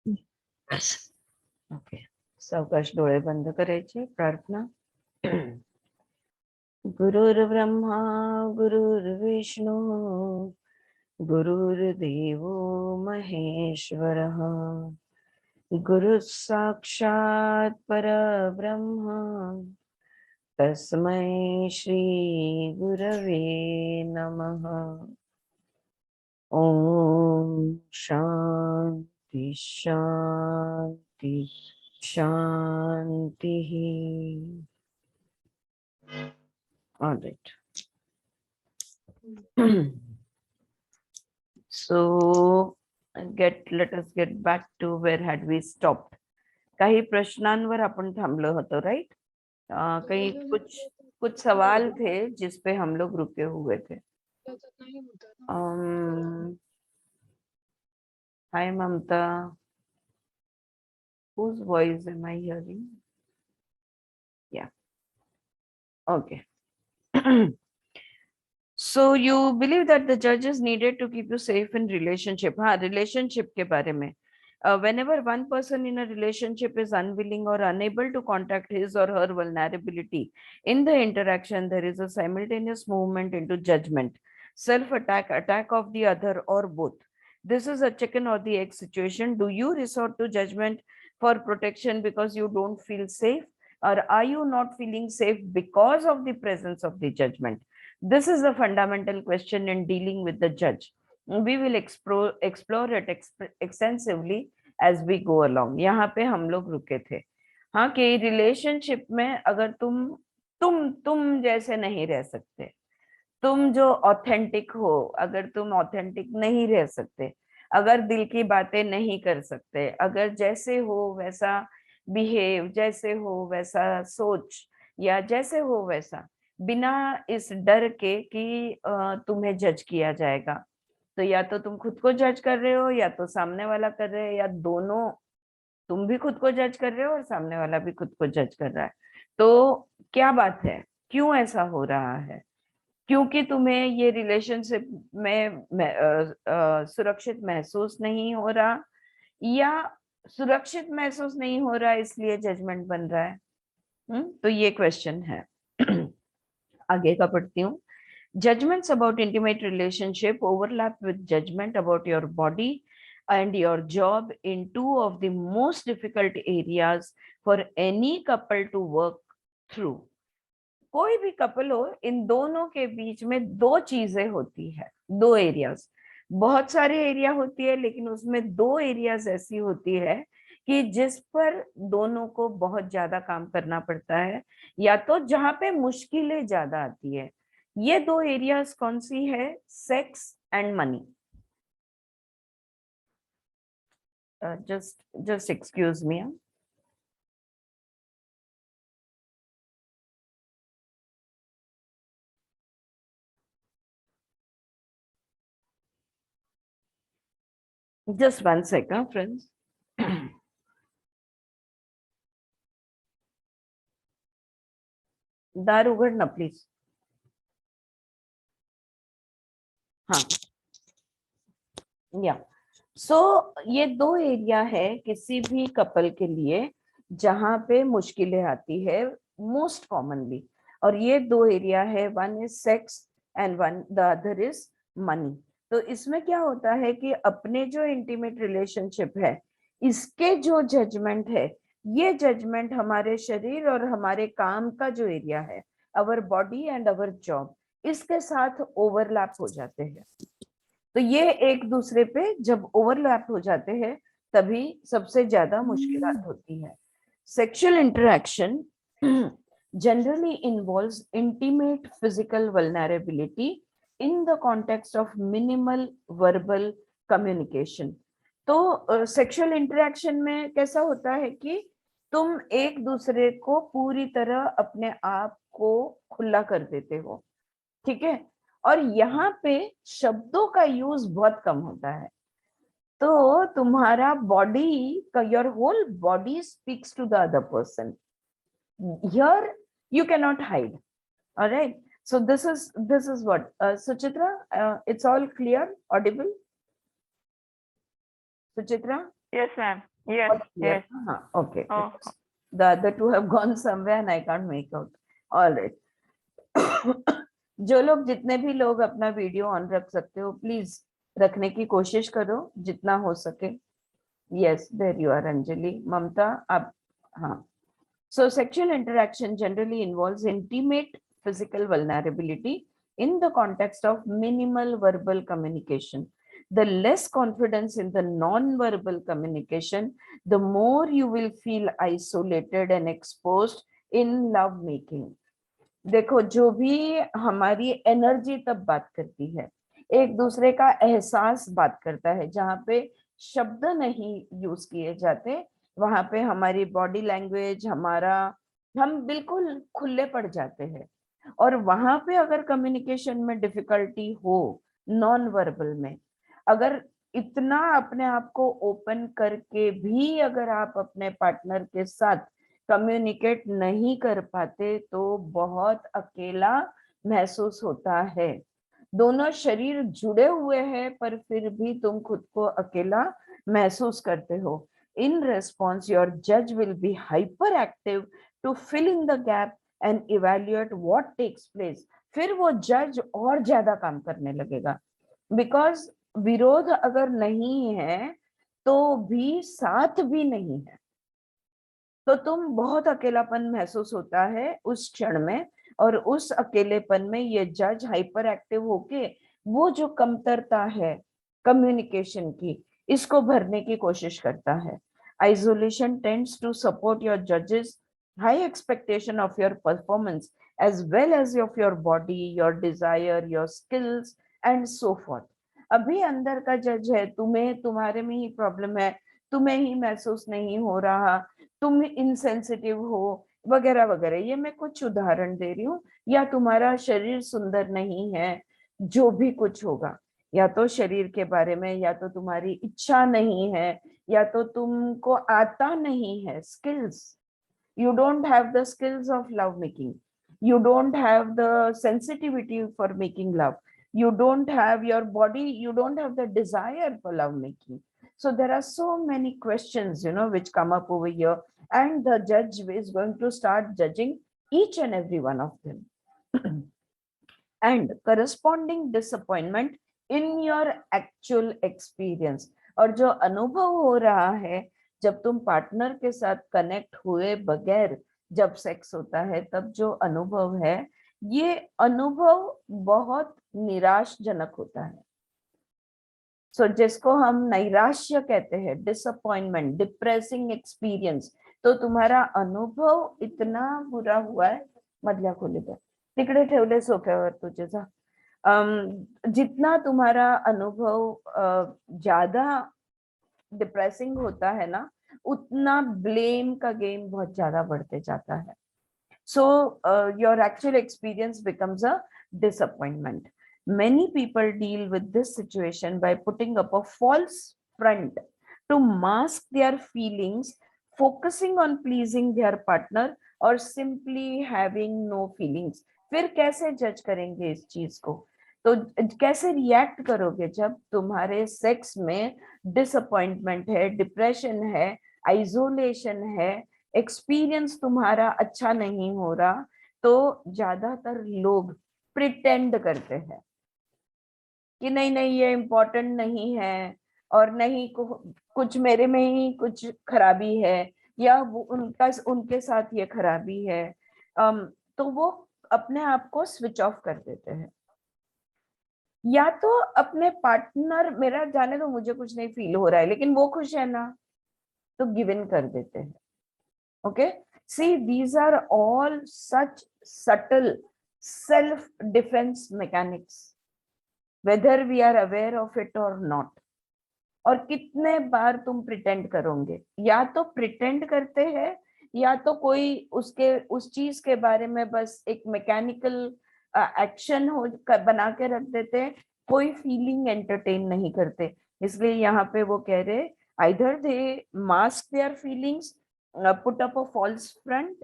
Okay, सावकाश डोळे बंद करायचे. प्रार्थना. गुरुर्ब्रह्मा गुरुर्विष्णू गुरुर्देवो महेश्वरः गुरु साक्षात् परब्रह्म तस्मै श्री गुरवे नमः. ओम शांति शांति शांति. All right. So let us get back to where had we stopped. काही प्रश्नांवर आपण थांबलो होतो, राइट? काही कुछ सवाल थे जिस पे हम लोग रुके हुए थे. हाय ममता, whose voice am I hearing? Yeah. Okay. So you believe that the judge is needed to keep you safe in relationship. हाँ, relationship के बारे में. Whenever one person in a relationship is unwilling or unable to contact his or her vulnerability in the interaction, there is a simultaneous movement into judgment, self-attack, attack of the other, or both. This is a chicken or the egg situation. Do you resort to judgment for protection because you don't feel safe, or are you not feeling safe because of the presence of the judgment? This is the fundamental question in dealing with the judge. We will explore it extensively as we go along. यहाँ पे हम लोग रुके थे. हाँ, कि relationship में अगर तुम जैसे नहीं रह सकते, तुम जो ऑथेंटिक हो, अगर तुम ऑथेंटिक नहीं रह सकते, अगर दिल की बातें नहीं कर सकते, अगर जैसे हो वैसा बिहेव, जैसे हो वैसा सोच, या जैसे हो वैसा, बिना इस डर के कि तुम्हें जज किया जाएगा, तो या तो तुम खुद को जज कर रहे हो या तो सामने वाला कर रहे हैं, या दोनों, तुम भी खुद को जज कर रहे हो और सामने वाला भी खुद को जज कर रहा है. तो क्या बात है, क्यों ऐसा हो रहा है? क्योंकि तुम्हें ये रिलेशनशिप में सुरक्षित महसूस नहीं हो रहा, या सुरक्षित महसूस नहीं हो रहा इसलिए जजमेंट बन रहा है? तो ये क्वेश्चन है. आगे का पढ़ती हूँ. Judgments about intimate relationship overlap with judgment about your body and your job in two of the most difficult areas for any couple to work through. कोई भी कपल हो, इन दोनों के बीच में दो चीजें होती है, दो एरियाज. बहुत सारे एरिया होती है, लेकिन उसमें दो एरियाज ऐसी होती है कि जिस पर दोनों को बहुत ज्यादा काम करना पड़ता है, या तो जहां पे मुश्किलें ज्यादा आती है. ये दो एरियाज कौन सी है? Sex and money. Just excuse me. Just 1 second, friends. दार उघड ना प्लीज. हाँ, या सो ये दो एरिया है किसी भी कपल के लिए जहां पे मुश्किलें आती है मोस्ट कॉमनली, और ये दो एरिया है, one is sex and one the other is money. तो इसमें क्या होता है कि अपने जो इंटीमेट रिलेशनशिप है, इसके जो जजमेंट है, ये जजमेंट हमारे शरीर और हमारे काम का जो एरिया है, our body and our job, इसके साथ ओवरलैप हो जाते हैं. तो ये एक दूसरे पे जब ओवरलैप हो जाते हैं तभी सबसे ज्यादा मुश्किलात होती है. Sexual interaction generally involves intimate physical vulnerability in the context of minimal verbal communication. तो सेक्सुअल इंटरेक्शन में कैसा होता है कि तुम एक दूसरे को पूरी तरह अपने आप को खुला कर देते हो, ठीक है, और यहाँ पे शब्दों का यूज बहुत कम होता है. तो तुम्हारा बॉडी का, your whole body speaks to the other person. Here you cannot hide. All right, so this is what Suchitra, it's all clear, audible? Suchitra? Yes, ma'am. Yes, yes. हाँ, okay. Oh, The other two have gone somewhere and I can't make out. All right. जो लोग जितने भी लोग अपना video on रख सकते हो प्लीज रखने की कोशिश करो जितना हो सके. Yes, there you are Anjali. Mamta आप. हाँ. So sexual interaction generally involves intimate physical vulnerability in the context of minimal verbal communication. The less confidence in the non-verbal communication, the more you will feel isolated and exposed in love making. देखो, जो भी हमारी energy तब बात करती है, एक दूसरे का एहसास बात करता है, जहाँ पे शब्द नहीं यूज किए जाते, वहां पे हमारी बॉडी लैंग्वेज, हमारा, हम बिल्कुल खुले पड़ जाते हैं. और वहां पे अगर कम्युनिकेशन में डिफिकल्टी हो, नॉन वर्बल में, अगर इतना अपने आप को ओपन करके भी अगर आप अपने पार्टनर के साथ कम्युनिकेट नहीं कर पाते, तो बहुत अकेला महसूस होता है. दोनों शरीर जुड़े हुए हैं पर फिर भी तुम खुद को अकेला महसूस करते हो. इन रेस्पॉन्स योर जज will be hyperactive to fill in the gap and evaluate what takes place. फिर वो जज और ज्यादा काम करने लगेगा, बिकॉज विरोध अगर नहीं है तो भी साथ भी नहीं है, तो तुम बहुत अकेलापन महसूस होता है उस क्षण में. और उस अकेलेपन में ये जज हाइपर एक्टिव होके वो जो कमतरता है कम्युनिकेशन की, इसको भरने की कोशिश करता है. Isolation tends to support your जजेस high expectation of your performance as well as of your body, your desire, your skills and so forth. अभी अंदर का जज है, तुम्हें तुम्हारे में ही प्रॉब्लम है, तुम्हें ही महसूस नहीं हो रहा, तुम इनसेंसिटिव हो, वगैरह वगैरह. ये मैं कुछ उदाहरण दे रही हूँ. या तुम्हारा शरीर सुंदर नहीं है, जो भी कुछ होगा, या तो शरीर के बारे में, या तो तुम्हारी इच्छा नहीं है, या तो तुमको आता नहीं है skills. You don't have the skills of love making. You don't have the sensitivity for making love. You don't have your body, you don't have the desire for love making. So there are so many questions, which come up over here, and the judge is going to start judging each and every one of them. And corresponding disappointment in your actual experience. और जो अनुभव हो रहा है जब तुम partner के साथ कनेक्ट हुए बगैर जब सेक्स होता है, तब जो अनुभव है, ये अनुभव बहुत निराशजनक होता है. सो जिसको हम नैराश्य कहते हैं, डिसअपॉइंटमेंट, डिप्रेसिंग एक्सपीरियंस. तो तुम्हारा अनुभव इतना बुरा हुआ है, मधल्या खोलीत तिकडे ठेवले सोफ्यावर तुझे जा. जितना तुम्हारा अनुभव ज्यादा डिप्रेसिंग होता है ना, उतना ब्लेम का गेम बहुत ज्यादा बढ़ते जाता है. So your actual experience becomes a disappointment. Many people deal with this situation by putting up a false front to mask their feelings, focusing on pleasing their partner or simply having no feelings. फिर कैसे जज करेंगे इस चीज को? तो कैसे react करोगे जब तुम्हारे सेक्स में डिसअपॉइंटमेंट है, डिप्रेशन है, आइसोलेशन है, एक्सपीरियंस तुम्हारा अच्छा नहीं हो रहा? तो ज्यादातर लोग प्रिटेंड करते हैं कि नहीं नहीं ये इम्पोर्टेंट नहीं है, और नहीं कुछ मेरे में ही कुछ खराबी है, या वो उनके साथ ये खराबी है. तो वो अपने आप को स्विच ऑफ कर देते हैं. या तो अपने पार्टनर, मेरा जाने तो मुझे कुछ नहीं फील हो रहा है लेकिन वो खुश है ना, तो गिव इन कर देते हैं. Okay, see, these are all such subtle self-defense mechanics, whether we are aware of it or not. और कितने बार तुम प्रिटेंड करोगे? या तो प्रिटेंड करते हैं, या तो कोई उस चीज के बारे में बस एक मैकेनिकल एक्शन बना के रख देते हैं, कोई फीलिंग एंटरटेन नहीं करते. इसलिए यहाँ पे वो कह रहे, either they mask their feelings, put up a false front,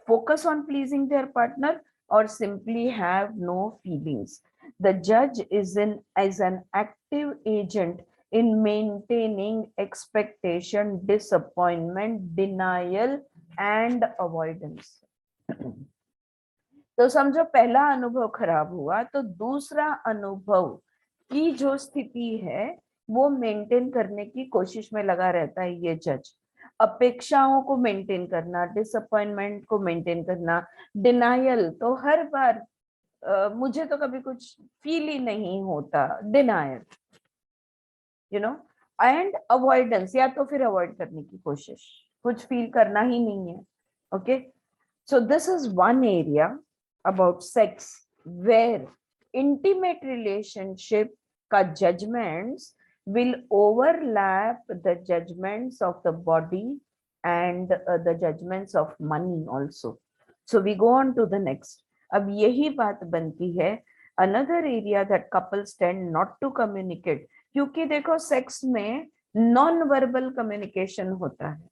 focus on pleasing their partner, or simply have no feelings. The judge is an active agent in maintaining expectation, disappointment, denial and avoidance. तो समझो पहला अनुभव खराब हुआ तो दूसरा अनुभव की जो स्थिति है वो मेंटेन करने की कोशिश में लगा रहता है ये जज। अपेक्षाओं को मेंटेन करना, डिसअपॉइंटमेंट को मेंटेन करना, डिनायल तो हर बार मुझे तो कभी कुछ फील ही नहीं होता, denial, you know, and avoidance, या तो फिर अवॉइड करने की कोशिश, कुछ फील करना ही नहीं है। Okay, so this is one area about sex where intimate relationship ka judgments will overlap the judgments of the body and the judgments of money also. So we go on to the next. अब यही बात बनती है another area that couples tend not to communicate, क्योंकि देखो sex में non verbal communication होता है,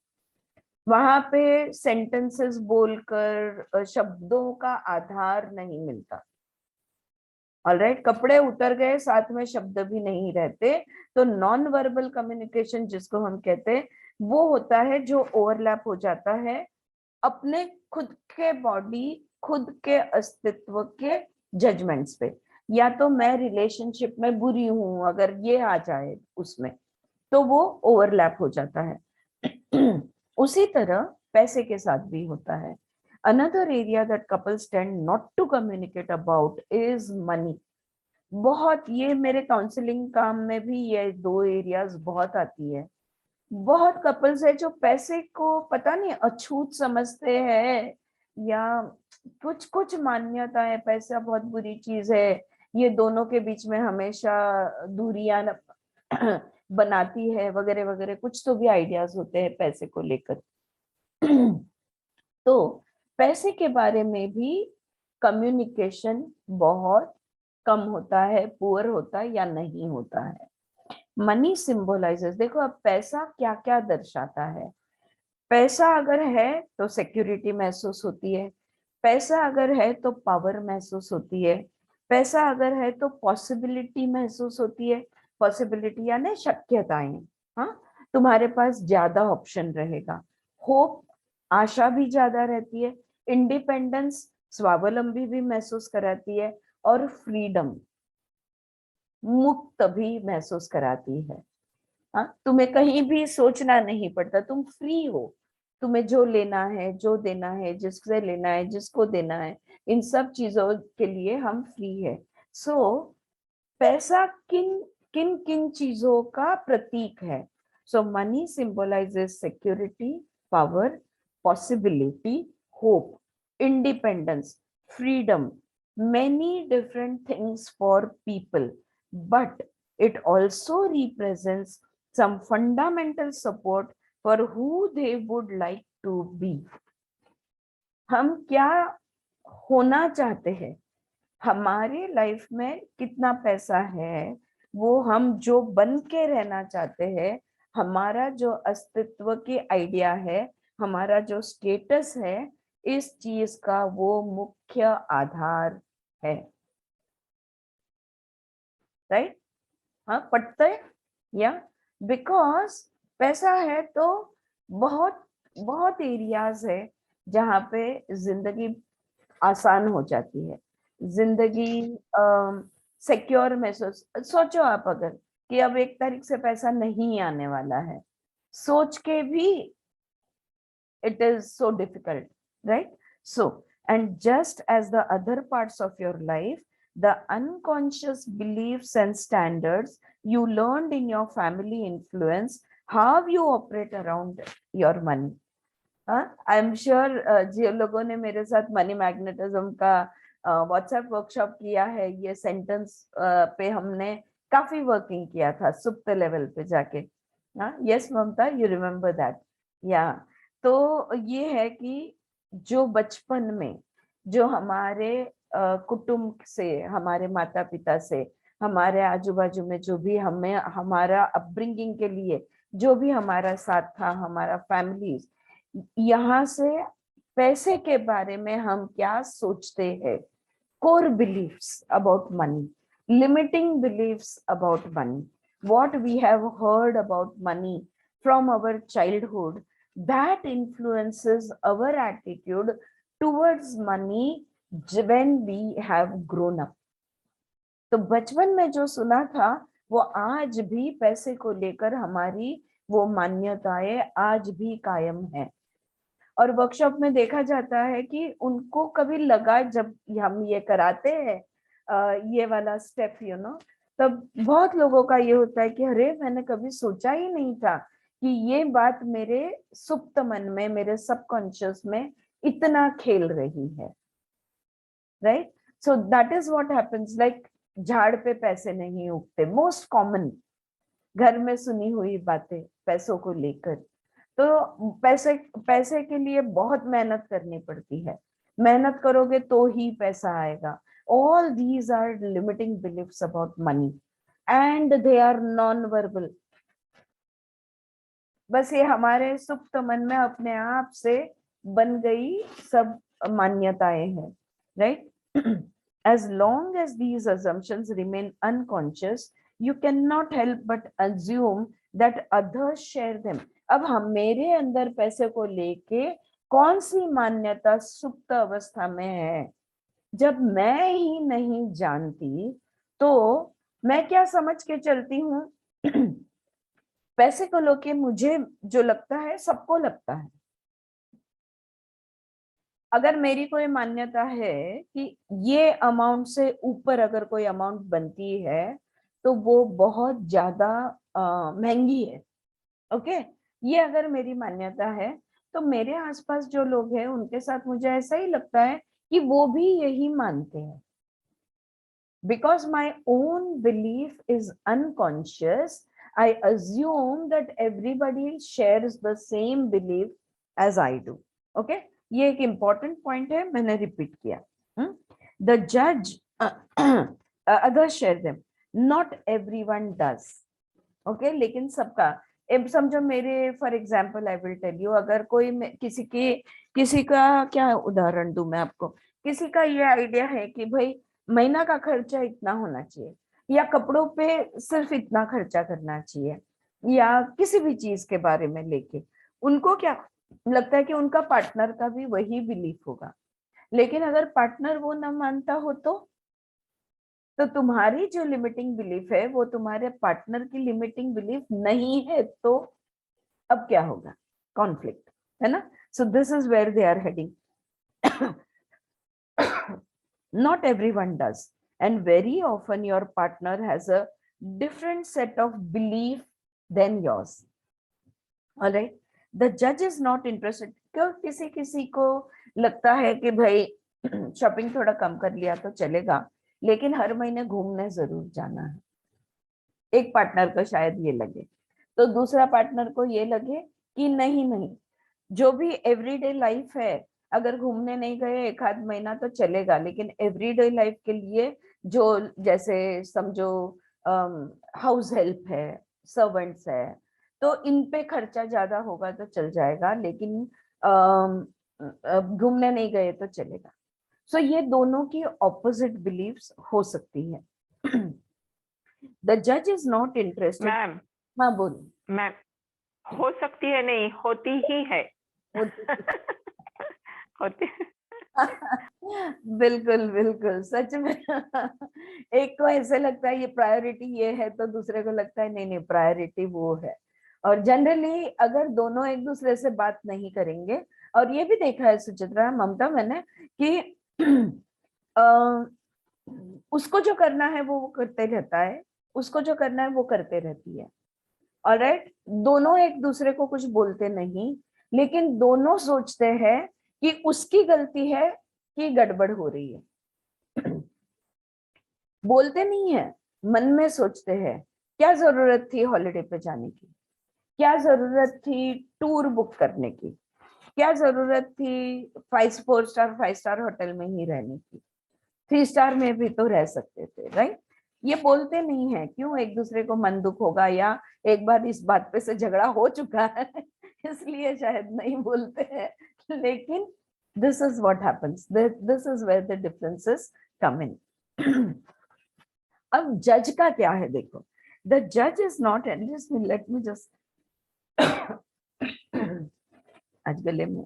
वहां पे सेंटेंसेस बोलकर शब्दों का आधार नहीं मिलता। ऑलराइट, कपड़े उतर गए साथ में शब्द भी नहीं रहते, तो नॉन वर्बल कम्युनिकेशन जिसको हम कहते हैं वो होता है जो ओवरलैप हो जाता है अपने खुद के बॉडी, खुद के अस्तित्व के जजमेंट्स पे। या तो मैं रिलेशनशिप में बुरी हूं, अगर ये आ जाए उसमें तो वो ओवरलैप हो जाता है। उसी तरह पैसे के साथ भी होता है। Another area that couples tend not to communicate about is money. बहुत, ये मेरे काउंसलिंग काम में भी ये दो एरियाज बहुत आती है। बहुत कपल्स है जो पैसे को पता नहीं अछूत समझते हैं, या कुछ कुछ मान्यता है पैसा बहुत बुरी चीज है, ये दोनों के बीच में हमेशा दूरियां बनाती है वगैरह वगैरह, कुछ तो भी आइडियाज होते हैं पैसे को लेकर। तो पैसे के बारे में भी कम्युनिकेशन बहुत कम होता है, पुअर होता है या नहीं होता है। मनी सिंबलाइजेस, देखो अब पैसा क्या क्या दर्शाता है। पैसा अगर है तो सिक्योरिटी महसूस होती है, पैसा अगर है तो पावर महसूस होती है, पैसा अगर है तो पॉसिबिलिटी महसूस होती है। पॉसिबिलिटी यानी शक्यताएं, हाँ, तुम्हारे पास ज्यादा ऑप्शन रहेगा। होप, आशा भी ज्यादा रहती है। इंडिपेंडेंस, स्वावलंबी भी महसूस कराती है। और फ्रीडम, मुक्त भी महसूस कराती है। हाँ, तुम्हें कहीं भी सोचना नहीं पड़ता, तुम फ्री हो, तुम्हें जो लेना है, जो देना है, जिससे लेना है, जिसको देना है, इन सब चीजों के लिए हम फ्री है। सो पैसा किन किन किन चीजों का प्रतीक है? So money symbolizes security, power, possibility, hope, independence, freedom, many different things for people, but it also represents some fundamental support for who they would like to be. हम क्या होना चाहते हैं, हमारे लाइफ में कितना पैसा है, वो हम जो बन के रहना चाहते हैं, हमारा जो अस्तित्व की आइडिया है, हमारा जो स्टेटस है, इस चीज का वो मुख्य आधार है। राइट? हाँ, पढ़ते हैं या? बिकॉज पैसा है तो बहुत बहुत एरियाज है जहाँ पे जिंदगी आसान हो जाती है, जिंदगी सिक्योर महसूस। सोचो आप अगर कि अब 1 तारीख से पैसा नहीं आने वाला है, सोच के भी it is so difficult, right? So, and just as the other parts of your life, the unconscious beliefs and standards you learned in your family influence how you operate around your money. I am sure जिन लोगों ने मेरे साथ money magnetism का WhatsApp workshop किया है, ये sentence पे हमने काफी वर्किंग किया था सुप्त लेवल पे जाके। Yes Mamta, you remember that? या तो ये है कि जो बचपन में जो हमारे कुटुंब से, हमारे माता पिता से, हमारे आजू बाजू में जो भी हमें हमारा अपब्रिंगिंग के लिए जो भी हमारा साथ था, हमारा फैमिलीज, यहाँ से पैसे के बारे में हम क्या सोचते हैं, core beliefs about money, limiting beliefs about money, what we have heard about money from our childhood, that influences our attitude towards money when we have grown up. तो बचपन में जो सुना था वो आज भी पैसे को लेकर हमारी वो मान्यताएं आज भी कायम है। और वर्कशॉप में देखा जाता है कि उनको कभी लगा, जब हम ये कराते हैं ये वाला स्टेप तब बहुत लोगों का ये होता है कि अरे मैंने कभी सोचा ही नहीं था कि ये बात मेरे सुप्त मन में, मेरे सबकॉन्शियस में इतना खेल रही है, right? So that is what happens. Like झाड़ पे पैसे नहीं उगते, मोस्ट कॉमन घर में सुनी हुई बातें पैसों को लेकर। तो पैसे के लिए बहुत मेहनत करनी पड़ती है, मेहनत करोगे तो ही पैसा आएगा। All these are limiting beliefs about money and they are non verbal. बस ये हमारे सुप्त मन में अपने आप से बन गई सब मान्यताएं हैं, right? As long as these assumptions remain unconscious, you cannot help but assume that others share them. अब हम मेरे अंदर पैसे को लेके कौन सी मान्यता सुप्त अवस्था में है, जब मैं ही नहीं जानती तो मैं क्या समझ के चलती हूँ पैसे को लेके मुझे जो लगता है सबको लगता है। अगर मेरी कोई मान्यता है कि ये अमाउंट से ऊपर अगर कोई अमाउंट बनती है तो वो बहुत ज्यादा महंगी है, ओके? ये अगर मेरी मान्यता है तो मेरे आसपास जो लोग हैं उनके साथ मुझे ऐसा ही लगता है कि वो भी यही मानते हैं। Because my own belief is unconscious, I assume that everybody shares the same belief as I do. Okay? ये एक important point है, मैंने repeat किया। The judge, others share them. Not everyone does. Okay? लेकिन सबका, समझो मेरे for example I will tell you, अगर कोई किसी का क्या उदाहरण दूं मैं आपको, किसी का ये आइडिया है कि भाई महीना का खर्चा इतना होना चाहिए, या कपड़ों पे सिर्फ इतना खर्चा करना चाहिए, या किसी भी चीज के बारे में लेके उनको क्या लगता है कि उनका पार्टनर का भी वही बिलीफ होगा। लेकिन अगर पार्टनर वो ना मानता हो तो तुम्हारी जो लिमिटिंग बिलीफ है वो तुम्हारे पार्टनर की लिमिटिंग बिलीफ नहीं है, तो अब क्या होगा? कॉन्फ्लिक्ट, है ना? So this is where they are heading. Not everyone does, and very often your partner has a different set of belief than yours. All right, the judge is not interested. क्यों किसी को लगता है कि भाई shopping थोड़ा कम कर लिया तो चलेगा, लेकिन हर महीने घूमने जरूर जाना है। एक पार्टनर को शायद ये लगे, तो दूसरा पार्टनर को ये लगे कि नहीं नहीं, जो भी एवरीडे लाइफ है, अगर घूमने नहीं गए एक आध महीना तो चलेगा, लेकिन एवरीडे लाइफ के लिए जो जैसे समझो हाउस हेल्प है, सर्वेंट्स है, तो इन पे खर्चा ज्यादा होगा तो चल जाएगा, लेकिन घूमने नहीं गए तो चलेगा। सो ये दोनों की ऑपोजिट बिलीव्स हो सकती है। द जज इज नॉट इंटरेस्टेड। मैम, हाँ बोलो। मैम, हो सकती है नहीं, होती ही है। होती बिल्कुल बिल्कुल सच में। एक को ऐसे लगता है ये प्रायोरिटी ये है, तो दूसरे को लगता है नहीं नहीं प्रायोरिटी वो है। और जनरली अगर दोनों एक दूसरे से बात नहीं करेंगे, और ये भी देखा है सुचित्रा, ममता, मैंने कि उसको जो करना है वो करते रहता है, उसको जो करना है वो करते रहती है। ऑलराइट, दोनों एक दूसरे को कुछ बोलते नहीं, लेकिन दोनों सोचते हैं कि उसकी गलती है कि गड़बड़ हो रही है। बोलते नहीं है, मन में सोचते हैं क्या जरूरत थी हॉलिडे पे जाने की, क्या जरूरत थी टूर बुक करने की, क्या जरूरत थी 4 स्टार होटल में ही रहने की, 3 स्टार में भी तो रह सकते थे, राइट? ये बोलते नहीं है, क्यों? एक दूसरे को मन दुख होगा, या एक बार इस बात पे से झगड़ा हो चुका है इसलिए शायद नहीं बोलते हैं, लेकिन this is what happens. This is where the differences come in. अब जज का क्या है देखो, The judge is not, and let me just आज गले में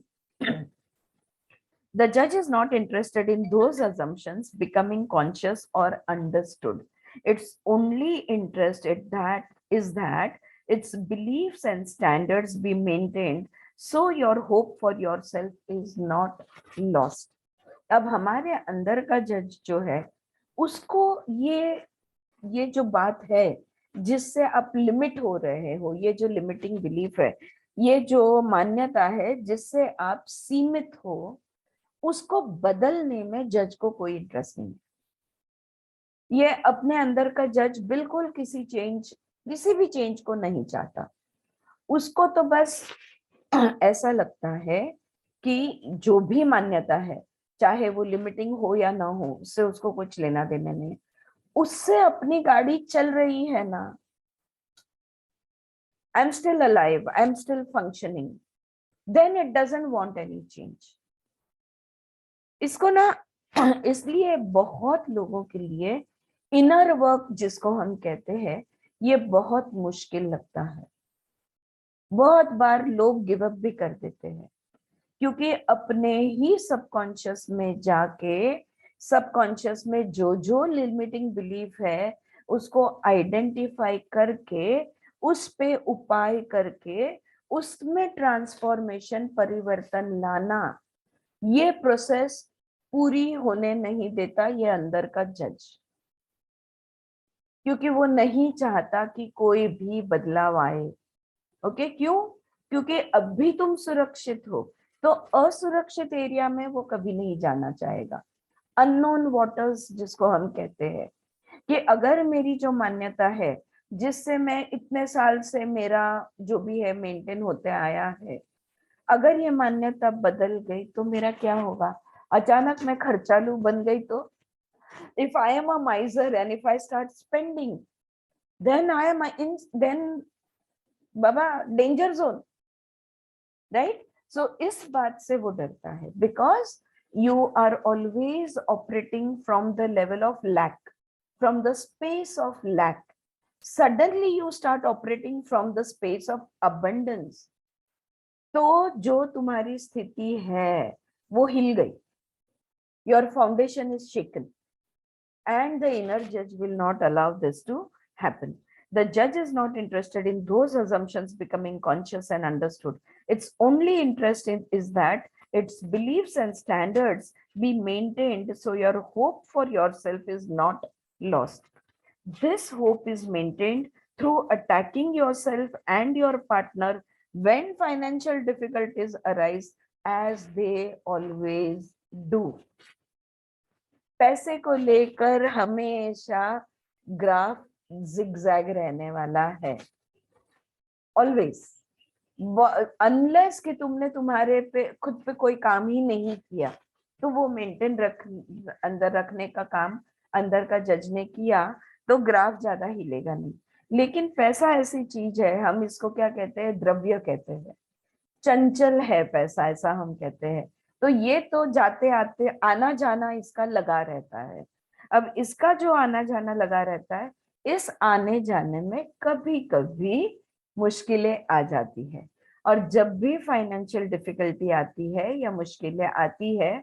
The judge is not interested in those assumptions becoming conscious or understood. Its only interest is that its beliefs and standards be maintained so your hope for yourself is not lost. अब हमारे अंदर का जज जो है उसको ये जो बात है जिससे आप लिमिट हो रहे हो, ये जो लिमिटिंग बिलीफ है, ये जो मान्यता है जिससे आप सीमित हो, उसको बदलने में जज को कोई इंटरेस्ट नहीं। ये अपने अंदर का जज बिल्कुल किसी भी चेंज को नहीं चाहता। उसको तो बस ऐसा लगता है कि जो भी मान्यता है, चाहे वो लिमिटिंग हो या ना हो, उससे उसको कुछ लेना देना नहीं। उससे अपनी गाड़ी चल रही है ना, I am still alive, I am still functioning, then it doesn't want any change. इसको ना इसलिए बहुत लोगों के लिए इनर वर्क जिसको हम कहते हैं, ये बहुत मुश्किल लगता है। बहुत बार लोग गिव अप भी कर देते हैं क्योंकि अपने ही सबकॉन्शियस में जाके, सबकॉन्शियस में जो लिमिटिंग बिलीफ है उसको आइडेंटिफाई करके, उस पे उपाय करके, उसमें ट्रांसफॉर्मेशन, परिवर्तन लाना, ये प्रोसेस पूरी होने नहीं देता ये अंदर का जज। क्योंकि वो नहीं चाहता कि कोई भी बदलाव आए। ओके, क्यों? क्योंकि अब भी तुम सुरक्षित हो, तो असुरक्षित एरिया में वो कभी नहीं जाना चाहेगा। अननोन वाटर्स जिसको हम कहते हैं, कि अगर मेरी जो मान्यता है जिससे मैं इतने साल से मेरा जो भी है मेंटेन होते आया है, अगर ये मान्यता बदल गई तो मेरा क्या होगा? अचानक मैं खर्चालू बन गई तो, if I am a miser and if I start spending, then I am then Baba danger zone, right? So इस बात से वो डरता है, because you are always operating from the level of lack, from the space of lack. Suddenly you start operating from the space of abundance. तो जो तुम्हारी स्थिति है वो हिल गई, your foundation is shaken, and the inner judge will not allow this to happen. The judge is not interested in those assumptions becoming conscious and understood. Its only interest is that its beliefs and standards be maintained so your hope for yourself is not lost. This hope is maintained through attacking yourself and your partner when financial difficulties arise, as they always do. पैसे को लेकर हमेशा graph zigzag रहने वाला है, always, unless कि तुमने तुम्हारे पे खुद पे कोई काम ही नहीं किया, तो वो मेंटेन अंदर रखने का काम अंदर का जज ने किया, तो ग्राफ ज्यादा हिलेगा नहीं। लेकिन पैसा ऐसी चीज है, हम इसको क्या कहते हैं? द्रव्य कहते हैं, चंचल है पैसा, ऐसा हम कहते हैं। तो ये तो जाते आते आना जाना इसका लगा रहता है। अब इसका जो आना जाना लगा रहता है, इस आने जाने में कभी कभी मुश्किलें आ जाती है, और जब भी फाइनेंशियल डिफिकल्टी आती है या मुश्किलें आती है,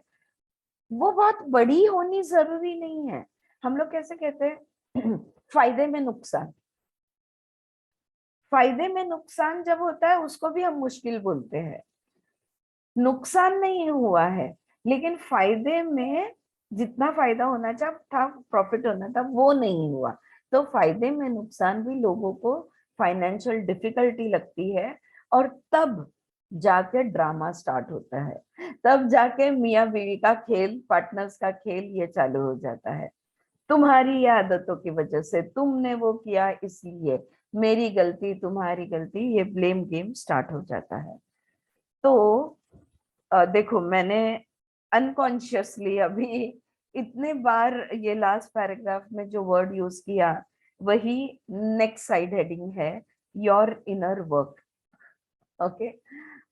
वो बहुत बड़ी होनी जरूरी नहीं है। हम लोग कैसे कहते हैं फायदे में नुकसान, फायदे में नुकसान जब होता है उसको भी हम मुश्किल बोलते हैं। नुकसान नहीं हुआ है, लेकिन फायदे में जितना फायदा होना था, प्रॉफिट होना था, वो नहीं हुआ। तो फायदे में नुकसान भी लोगों को फाइनेंशियल डिफिकल्टी लगती है, और तब जाके ड्रामा स्टार्ट होता है, तब जाके मियाँ बीवी का खेल, पार्टनर्स का खेल ये चालू हो जाता है। तुम्हारी आदतों की वजह से, तुमने वो किया इसलिए, मेरी गलती, तुम्हारी गलती, ये ब्लेम गेम स्टार्ट हो जाता है। तो देखो, मैंने अनकॉन्शियसली अभी इतने बार ये लास्ट पैराग्राफ में जो वर्ड यूज किया, वही नेक्स्ट साइड हेडिंग है, your inner work. Okay,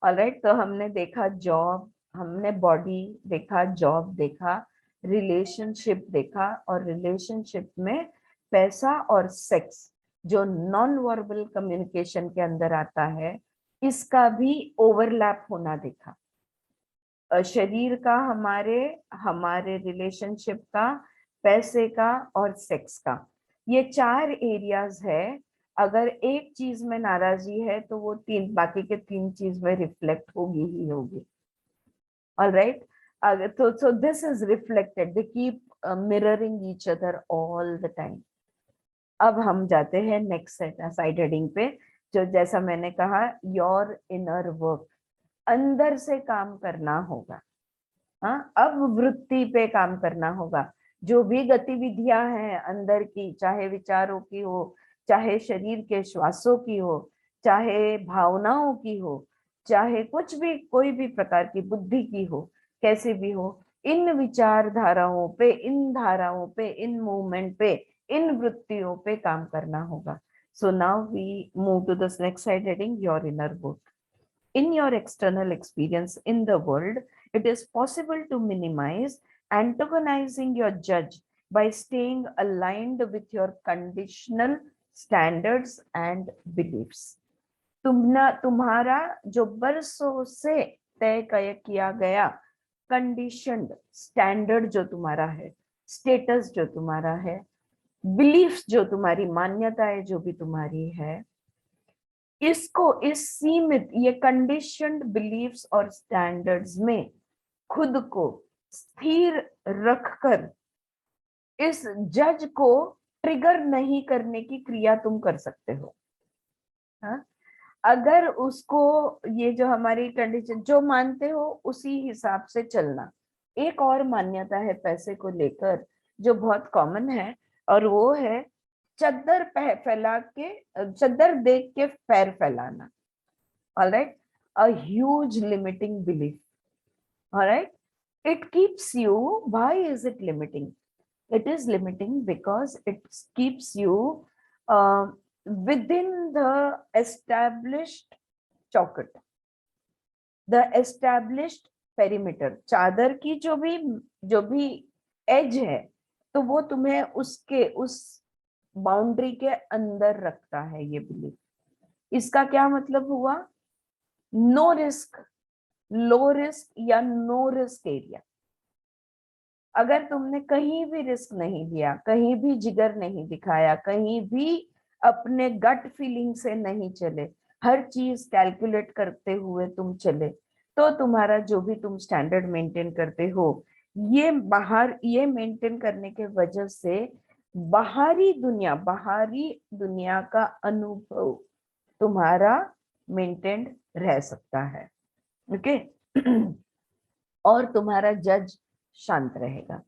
alright. तो हमने देखा जॉब, हमने बॉडी देखा, जॉब देखा, रिलेशनशिप देखा, और रिलेशनशिप में पैसा और सेक्स, जो नॉन वर्बल कम्युनिकेशन के अंदर आता है, इसका भी ओवरलैप होना देखा। शरीर का, हमारे हमारे रिलेशनशिप का, पैसे का और सेक्स का, ये 4 एरियाज है। अगर एक चीज में नाराजगी है तो वो तीन, बाकी के 3 चीज में रिफ्लेक्ट होगी ही होगी। ऑलराइट, अगर so this is reflected, they keep mirroring each other all the time. अब हम जाते हैं नेक्स्ट साइड हेडिंग पे, जो जैसा मैंने कहा, योर इनर वर्क, अंदर से काम करना होगा। हाँ, अब वृत्ति पे काम करना होगा। जो भी गतिविधियां हैं अंदर की, चाहे विचारों की हो, चाहे शरीर के श्वासों की हो, चाहे भावनाओं की हो, चाहे कुछ भी, कोई भी प्रकार की बुद्धि की हो, कैसे भी हो, इन विचारधाराओं पे, इन धाराओं पे, इन मूवमेंट पे, इन वृत्तियों पे काम करना होगा। So now we move to the next side heading, your inner work. In your external experience in the world, it is possible to minimize antagonizing your judge by staying aligned with your conditional standards and beliefs. तुम्हारा जो बरसों से तय किया गया conditioned standard जो तुम्हारा है, स्टेटस जो तुम्हारा है, बिलीफ्स जो तुम्हारी मान्यताएं जो भी तुम्हारी है, इसको, इस सीमित, ये कंडीशनड बिलीफ्स और स्टैंडर्ड्स में खुद को स्थिर रखकर इस जज को ट्रिगर नहीं करने की क्रिया तुम कर सकते हो। हाँ? अगर उसको, ये जो हमारी कंडीशन जो मानते हो उसी हिसाब से चलना। एक और मान्यता है पैसे को लेकर जो बहुत कॉमन है, और वो है चद्दर फैला के, चद्दर देख के पैर फैलाना। Alright, a huge limiting belief. Alright, it keeps you, why is it limiting? It is limiting because it keeps you uh, within the established chaukhut, the established perimeter. चादर की जो भी एज है, तो वो तुम्हें उसके, उस बाउंड्री के अंदर रखता है ये बिलीफ। इसका क्या मतलब हुआ? नो रिस्क, लो रिस्क या नो रिस्क एरिया। अगर तुमने कहीं भी रिस्क नहीं लिया, कहीं भी जिगर नहीं दिखाया, कहीं भी अपने गट फीलिंग से नहीं चले, हर चीज कैलकुलेट करते हुए तुम चले, तो तुम्हारा जो भी तुम स्टैंडर्ड मेंटेन करते हो, ये बाहर, ये मेंटेन करने के वजह से बाहरी दुनिया का अनुभव तुम्हारा मेंटेन रह सकता है। ओके और तुम्हारा जज शांत रहेगा।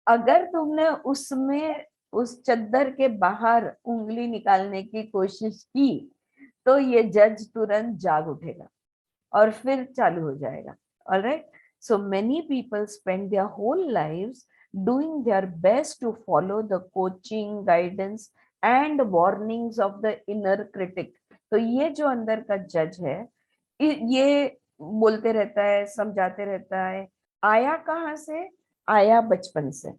अगर तुमने उसमें, उस चद्दर के बाहर उंगली निकालने की कोशिश की, तो ये जज तुरंत जाग उठेगा और फिर चालू हो जाएगा। Alright, so many people spend their whole lives doing their best to follow the coaching, guidance and warnings of the inner critic. तो ये जो अंदर का जज है, ये बोलते रहता है, समझाते रहता है। आया कहाँ से? आया बचपन से।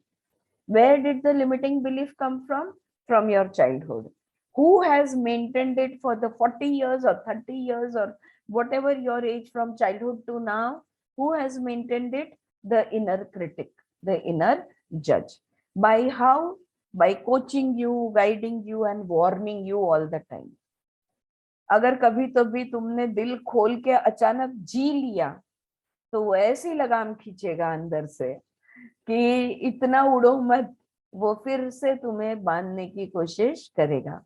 Where did the limiting belief come from? From your childhood. Who has maintained it for the 40 years or 30 years or whatever your age from childhood to now? Who has maintained it? The inner critic, the inner judge. By how? By coaching you, guiding you and warning you all the time. अगर कभी तो भी तुमने दिल खोल के अचानक जी लिया, तो वो ऐसी लगाम खींचेगा अंदर से कि इतना उड़ो मत, वो फिर से तुम्हें बांधने की कोशिश करेगा।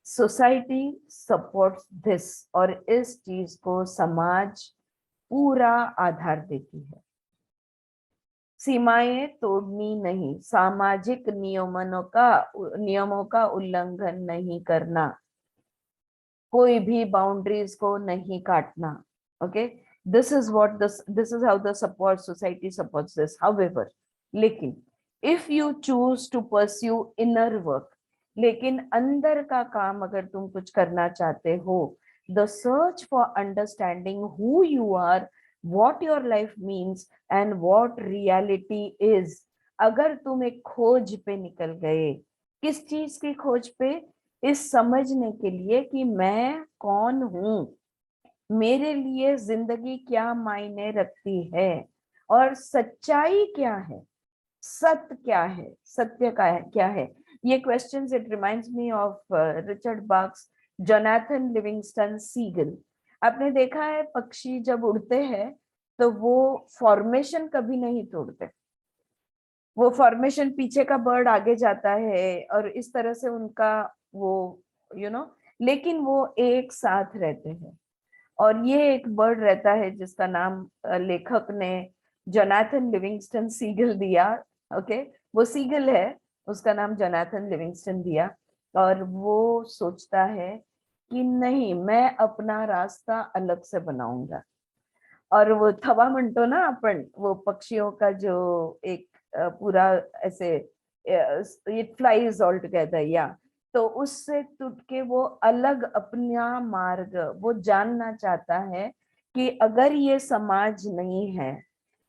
सोसाइटी सपोर्ट्स दिस, और इस चीज को समाज पूरा आधार देती है। सीमाएं तोड़नी नहीं, सामाजिक नियमों का उल्लंघन नहीं करना, कोई भी बाउंड्रीज को नहीं काटना। Okay, this is how the support society supports this. However, लेकिन if you choose to pursue inner work, लेकिन अंदर का काम अगर तुम कुछ करना चाहते हो, the search for understanding who you are, what your life means and what reality is, अगर तुम एक खोज पे निकल गए किस चीज की खोज पे? इस समझने के लिए कि मैं कौन हूं, मेरे लिए जिंदगी क्या मायने रखती है, और सच्चाई क्या है, सत्य क्या है, सत्य का है क्या है। ये questions, it reminds me of Richard Barks, Jonathan Livingston Seagull. आपने देखा है पक्षी जब उड़ते हैं तो वो फॉर्मेशन कभी नहीं तोड़ते, वो फॉर्मेशन पीछे का बर्ड आगे जाता है और इस तरह से उनका वो लेकिन वो एक साथ रहते हैं। और ये एक बर्ड रहता है जिसका नाम लेखक ने जोनाथन लिविंगस्टन सीगल दिया। ओके, वो सीगल है, उसका नाम जोनाथन लिविंगस्टन दिया। और वो सोचता है कि नहीं, मैं अपना रास्ता अलग से बनाऊंगा। और वो थवा म्हणतो ना अपन, वो पक्षियों का जो एक पूरा ऐसे, इट फ्लाइज ऑल टुगेदर, या तो उससे टूट के वो अलग अपना मार्ग वो जानना चाहता है कि अगर ये समाज नहीं है,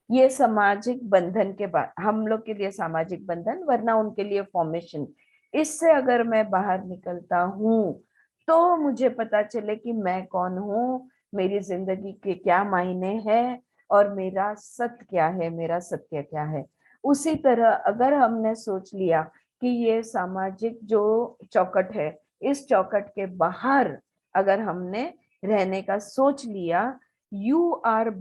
ये सामाजिक बंधन के बाद हम लोग के लिए सामाजिक बंधन, वरना उनके लिए फॉर्मेशन, इससे अगर मैं बाहर निकलता हूँ तो मुझे पता चले कि मैं कौन हूँ, मेरी जिंदगी के क्या मायने हैं, और मेरा सत्य क्या है, मेरा सत्य क्या है। उसी तरह अगर हमने सोच लिया कि ये सामाजिक जो चौकट है, इस चौकट के बाहर अगर हमने रहने का सोच लिया, you are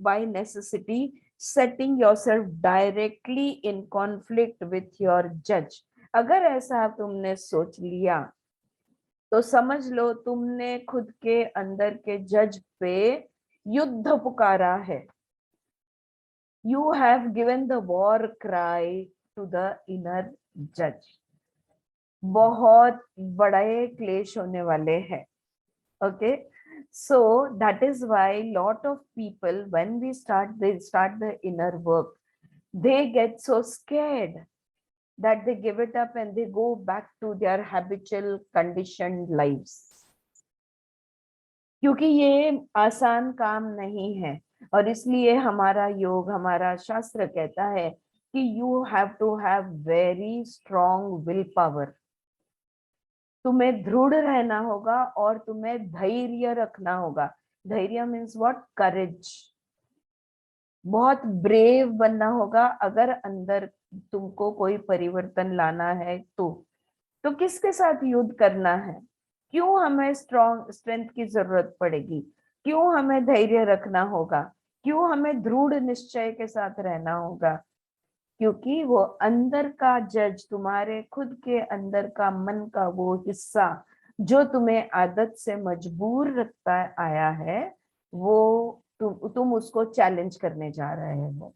by necessity setting yourself directly in conflict with your judge। अगर ऐसा तुमने सोच लिया तो समझ लो तुमने खुद के अंदर के जज पे युद्ध पुकारा है। You have given the war cry to the inner judge। बहुत बड़े क्लेश होने वाले हैं। Okay, so that is why lot of people, when they start the inner work, they get so scared that they give it up and they go back to their habitual conditioned lives, क्योंकि ये आसान काम नहीं है। और इसलिए हमारा योग, हमारा शास्त्र कहता है कि you have to have very strong will power। तुम्हें दृढ़ रहना होगा और तुम्हें धैर्य रखना होगा। धैर्य मीन्स व्हाट? करेज। बहुत ब्रेव बनना होगा अगर अंदर तुमको कोई परिवर्तन लाना है तो किसके साथ युद्ध करना है? क्यों हमें स्ट्रेंथ की जरूरत पड़ेगी? क्यों हमें धैर्य रखना होगा? क्यों हमें दृढ़ निश्चय के साथ रहना होगा? क्योंकि वो अंदर का जज, तुम्हारे खुद के अंदर का मन का वो हिस्सा जो तुम्हें आदत से मजबूर रखता आया है, वो तुम उसको चैलेंज करने जा रहे हो,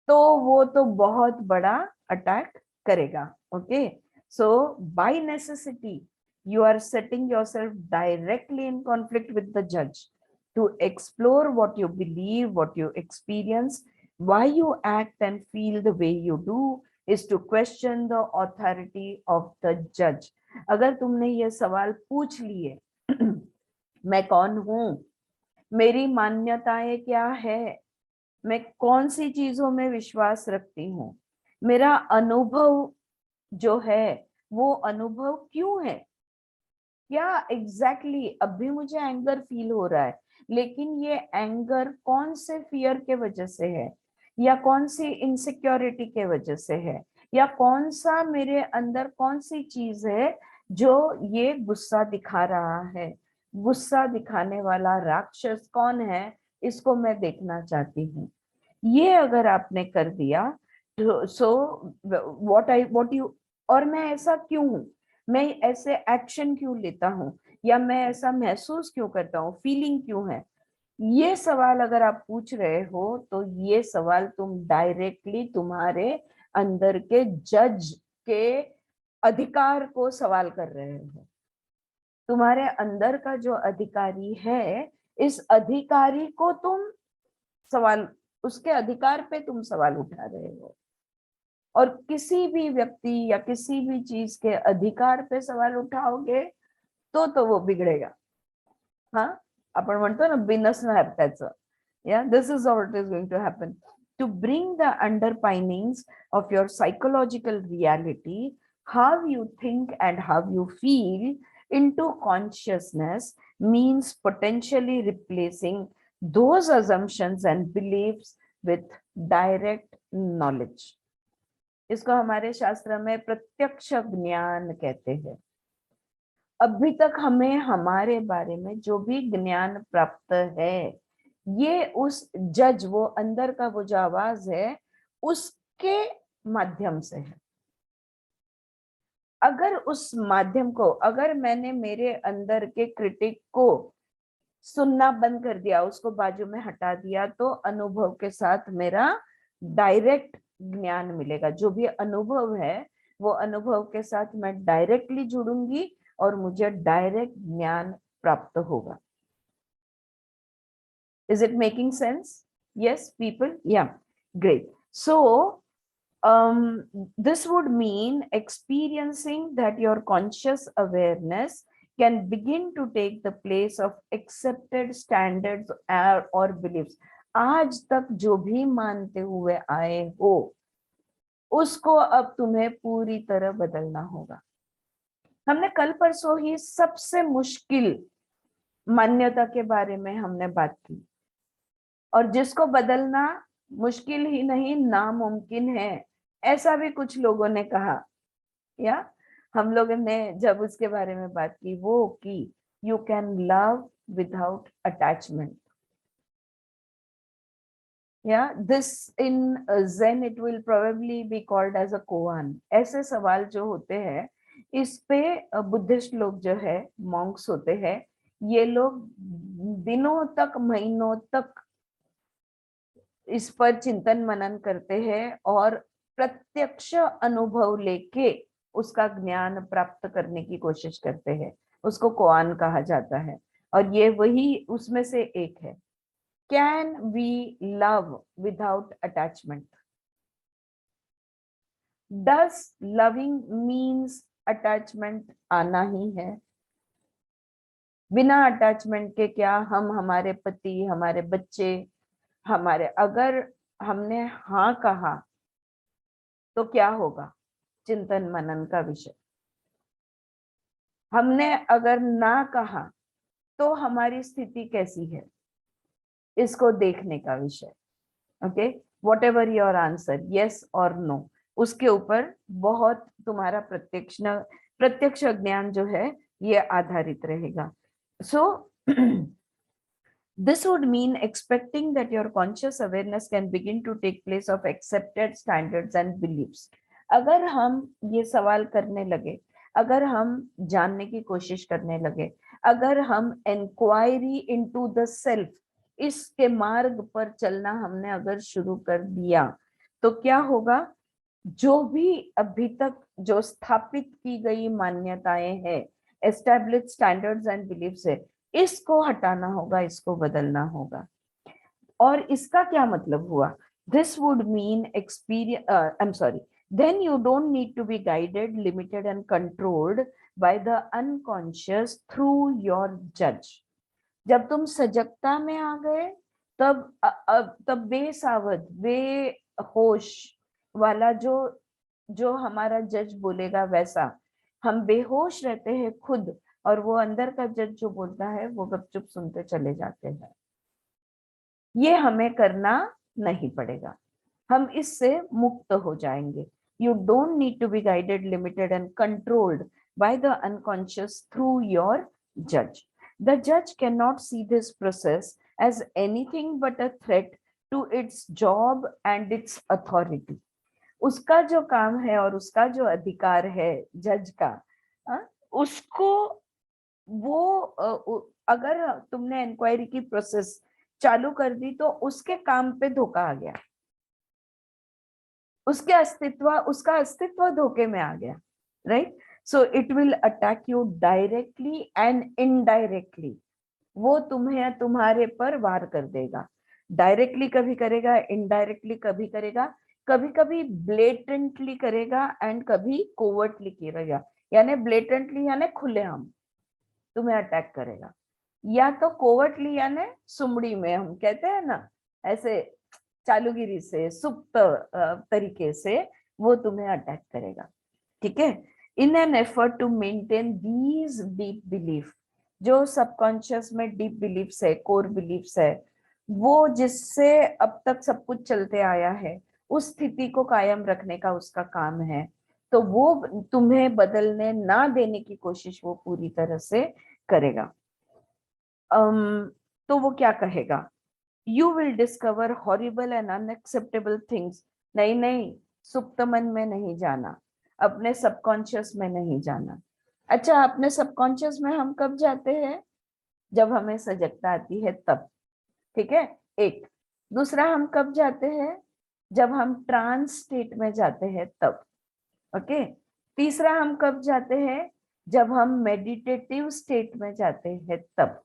तो वो तो बहुत बड़ा अटैक करेगा। Okay, so by necessity you are setting yourself directly in conflict with the judge to explore what you believe, what you experience, why you act and feel the way you do, is to question the authority of the judge। अगर तुमने ये सवाल पूछ लिए मैं कौन हूं, मेरी मान्यताएं क्या है, मैं कौन सी चीजों में विश्वास रखती हूँ, मेरा अनुभव जो है वो अनुभव क्यों है, क्या एग्जैक्टली अभी मुझे एंगर फील हो रहा है, लेकिन ये एंगर कौन से फियर के वजह से है, या कौन सी इनसिक्योरिटी के वजह से है, या कौन सा मेरे अंदर कौन सी चीज है जो ये गुस्सा दिखा रहा है। गुस्सा दिखाने वाला राक्षस कौन है, इसको मैं देखना चाहती हूँ। ये अगर आपने कर दिया तो व्हाट यू, और मैं ऐसा क्यों हूं, मैं ऐसे एक्शन क्यों लेता हूं, या मैं ऐसा महसूस क्यों करता हूँ, फीलिंग क्यों है, ये सवाल अगर आप पूछ रहे हो तो ये सवाल तुम डायरेक्टली तुम्हारे अंदर के जज के अधिकार को सवाल कर रहे हो। तुम्हारे अंदर का जो अधिकारी है, इस अधिकारी को तुम सवाल, उसके अधिकार पे तुम सवाल उठा रहे हो। और किसी भी व्यक्ति या किसी भी चीज के अधिकार पे सवाल उठाओगे तो वो बिगड़ेगा। हाँ, आपण म्हणतो ना बिनसणं त्याचं, या this is what is going to happen. to bring the underpinnings of your psychological reality, how you think and how you feel, into consciousness means potentially replacing those assumptions and beliefs with direct knowledge. इसको हमारे शास्त्र में प्रत्यक्ष ज्ञान कहते हैं। अभी तक हमें हमारे बारे में जो भी ज्ञान प्राप्त है, ये उस जज, वो अंदर का वो जो आवाज है, उसके माध्यम से है। अगर उस माध्यम को, अगर मैंने मेरे अंदर के क्रिटिक को सुनना बंद कर दिया, उसको बाजू में हटा दिया, तो अनुभव के साथ मेरा डायरेक्ट ज्ञान मिलेगा। जो भी अनुभव है, वो अनुभव के साथ मैं डायरेक्टली जुड़ूंगी और मुझे डायरेक्ट ज्ञान प्राप्त होगा। Is it making sense? Yes, people? Yeah, great. So, this would mean experiencing that your conscious awareness can begin to take the place of accepted standards or beliefs. आज तक जो भी मानते हुए आए हो, उसको अब तुम्हें पूरी तरह बदलना होगा। हमने कल परसों ही सबसे मुश्किल मान्यता के बारे में हमने बात की, और जिसको बदलना मुश्किल ही नहीं नामुमकिन है, ऐसा भी कुछ लोगों ने कहा। या हम लोगों ने जब उसके बारे में बात की, वो कि you can love without attachment. या this in zen it will probably be called as a koan। ऐसे सवाल जो होते हैं, इस पे बुद्धिस्ट लोग जो है, मॉन्क्स होते हैं, ये लोग दिनों तक, महीनों तक इस पर चिंतन मनन करते हैं और प्रत्यक्ष अनुभव लेके उसका ज्ञान प्राप्त करने की कोशिश करते हैं। उसको कोआन कहा जाता है, और ये वही उसमें से एक है। Can we love without attachment? Does loving means attachment आना ही है? बिना अटैचमेंट के क्या हम हमारे पति, हमारे बच्चे, हमारे, अगर हमने हाँ कहा तो क्या होगा? चिंतन मनन का विषय। हमने अगर ना कहा तो हमारी स्थिति कैसी है, इसको देखने का विषय। Okay, what ever your answer, yes और नो, उसके ऊपर बहुत तुम्हारा प्रत्यक्ष ज्ञान जो है ये आधारित रहेगा। सो this would mean expecting that your conscious awareness can begin to take place of accepted standards and beliefs। अगर हम ये सवाल करने लगे, अगर हम जानने की कोशिश करने लगे, अगर हम इंक्वायरी इनटू द सेल्फ, इसके मार्ग पर चलना हमने अगर शुरू कर दिया, तो क्या होगा? जो भी अभी तक जो स्थापित की गई मान्यताएं हैं, एस्टैब्लिश्ड स्टैंडर्ड्स एंड बिलीफ्स है, इसको हटाना होगा, इसको बदलना होगा। और इसका क्या मतलब हुआ? This would mean experience, I am sorry, then you don't need to be guided, limited and controlled by the unconscious through your judge। जब तुम सजगता में आ गए, तब बेसावध, बेहोश वाला जो हमारा जज बोलेगा वैसा हम बेहोश रहते हैं खुद, और वो अंदर का जज जो बोलता है वो गपचुप सुनते चले जाते हैं। ये हमें करना नहीं पड़ेगा, हम इससे मुक्त हो जाएंगे। You don't need to be guided, limited and controlled by the unconscious through your judge। The judge cannot see this process as anything but a threat to its job and its authority। उसका जो काम है और उसका जो अधिकार है जज का, उसको वो अगर तुमने इंक्वायरी की प्रोसेस चालू कर दी तो उसके काम पे धोखा आ गया, उसका अस्तित्व धोखे में आ गया, right? So it will attack you directly and indirectly. वो तुम्हें तुम्हारे पर वार कर देगा। डायरेक्टली कभी करेगा, इनडायरेक्टली कभी करेगा, कभी कभी ब्लेटेंटली करेगा एंड कभी कोवर्टली करेगा। यानी ब्लेटेंटली यानी खुलेआम तुम्हें अटैक करेगा, या तो कोवर्टली यानी सुमड़ी में, हम कहते हैं ना ऐसे चालूगिरी से, सुप्त तरीके से वो तुम्हें अटैक करेगा। ठीक है। In an effort to maintain these deep belief, जो सबकॉन्शियस में डीप बिलीफ्स है, कोर बिलीफ्स है, वो जिससे अब तक सब कुछ चलते आया है, उस स्थिति को कायम रखने का उसका काम है। तो वो तुम्हें बदलने ना देने की कोशिश वो पूरी तरह से करेगा। तो वो क्या कहेगा? You will discover horrible and unacceptable things. नहीं नहीं, सुप्त मन में नहीं जाना, अपने सबकॉन्शियस में नहीं जाना। अच्छा, अपने सबकॉन्शियस में हम कब जाते हैं? जब हमें सजगता आती है तब। ठीक है, एक। दूसरा, हम कब जाते हैं? जब हम ट्रांस स्टेट में जाते हैं तब। ओके। तीसरा, हम कब जाते हैं? जब हम मेडिटेटिव स्टेट में जाते हैं तब।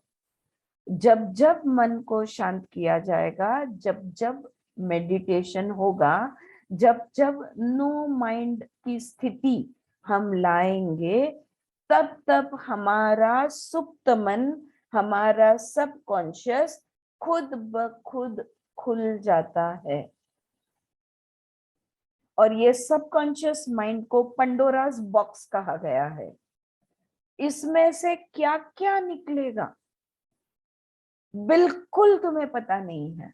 जब जब मन को शांत किया जाएगा, जब जब मेडिटेशन होगा, जब जब नो माइंड की स्थिति हम लाएंगे, तब तब हमारा सुप्त मन, हमारा सबकॉन्शियस खुद ब खुद खुल जाता है। और ये सबकॉन्शियस माइंड को पंडोरास बॉक्स कहा गया है। इसमें से क्या क्या निकलेगा बिल्कुल तुम्हें पता नहीं है।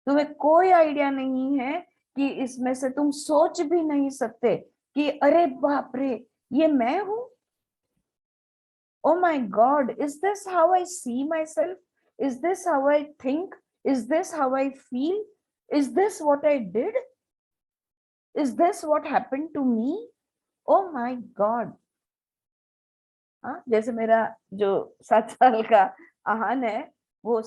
तुम्हें कोई आइडिया नहीं है कि इसमें से तुम सोच भी नहीं सकते कि अरे बाप रे, ये मैं हूं। Oh my God, is this how I see myself? Is this how I think? Is this how I feel? Is this what I did? Is this what happened to me? Oh my God. हाँ, जैसे मेरा जो 7 साल का आहान है, वो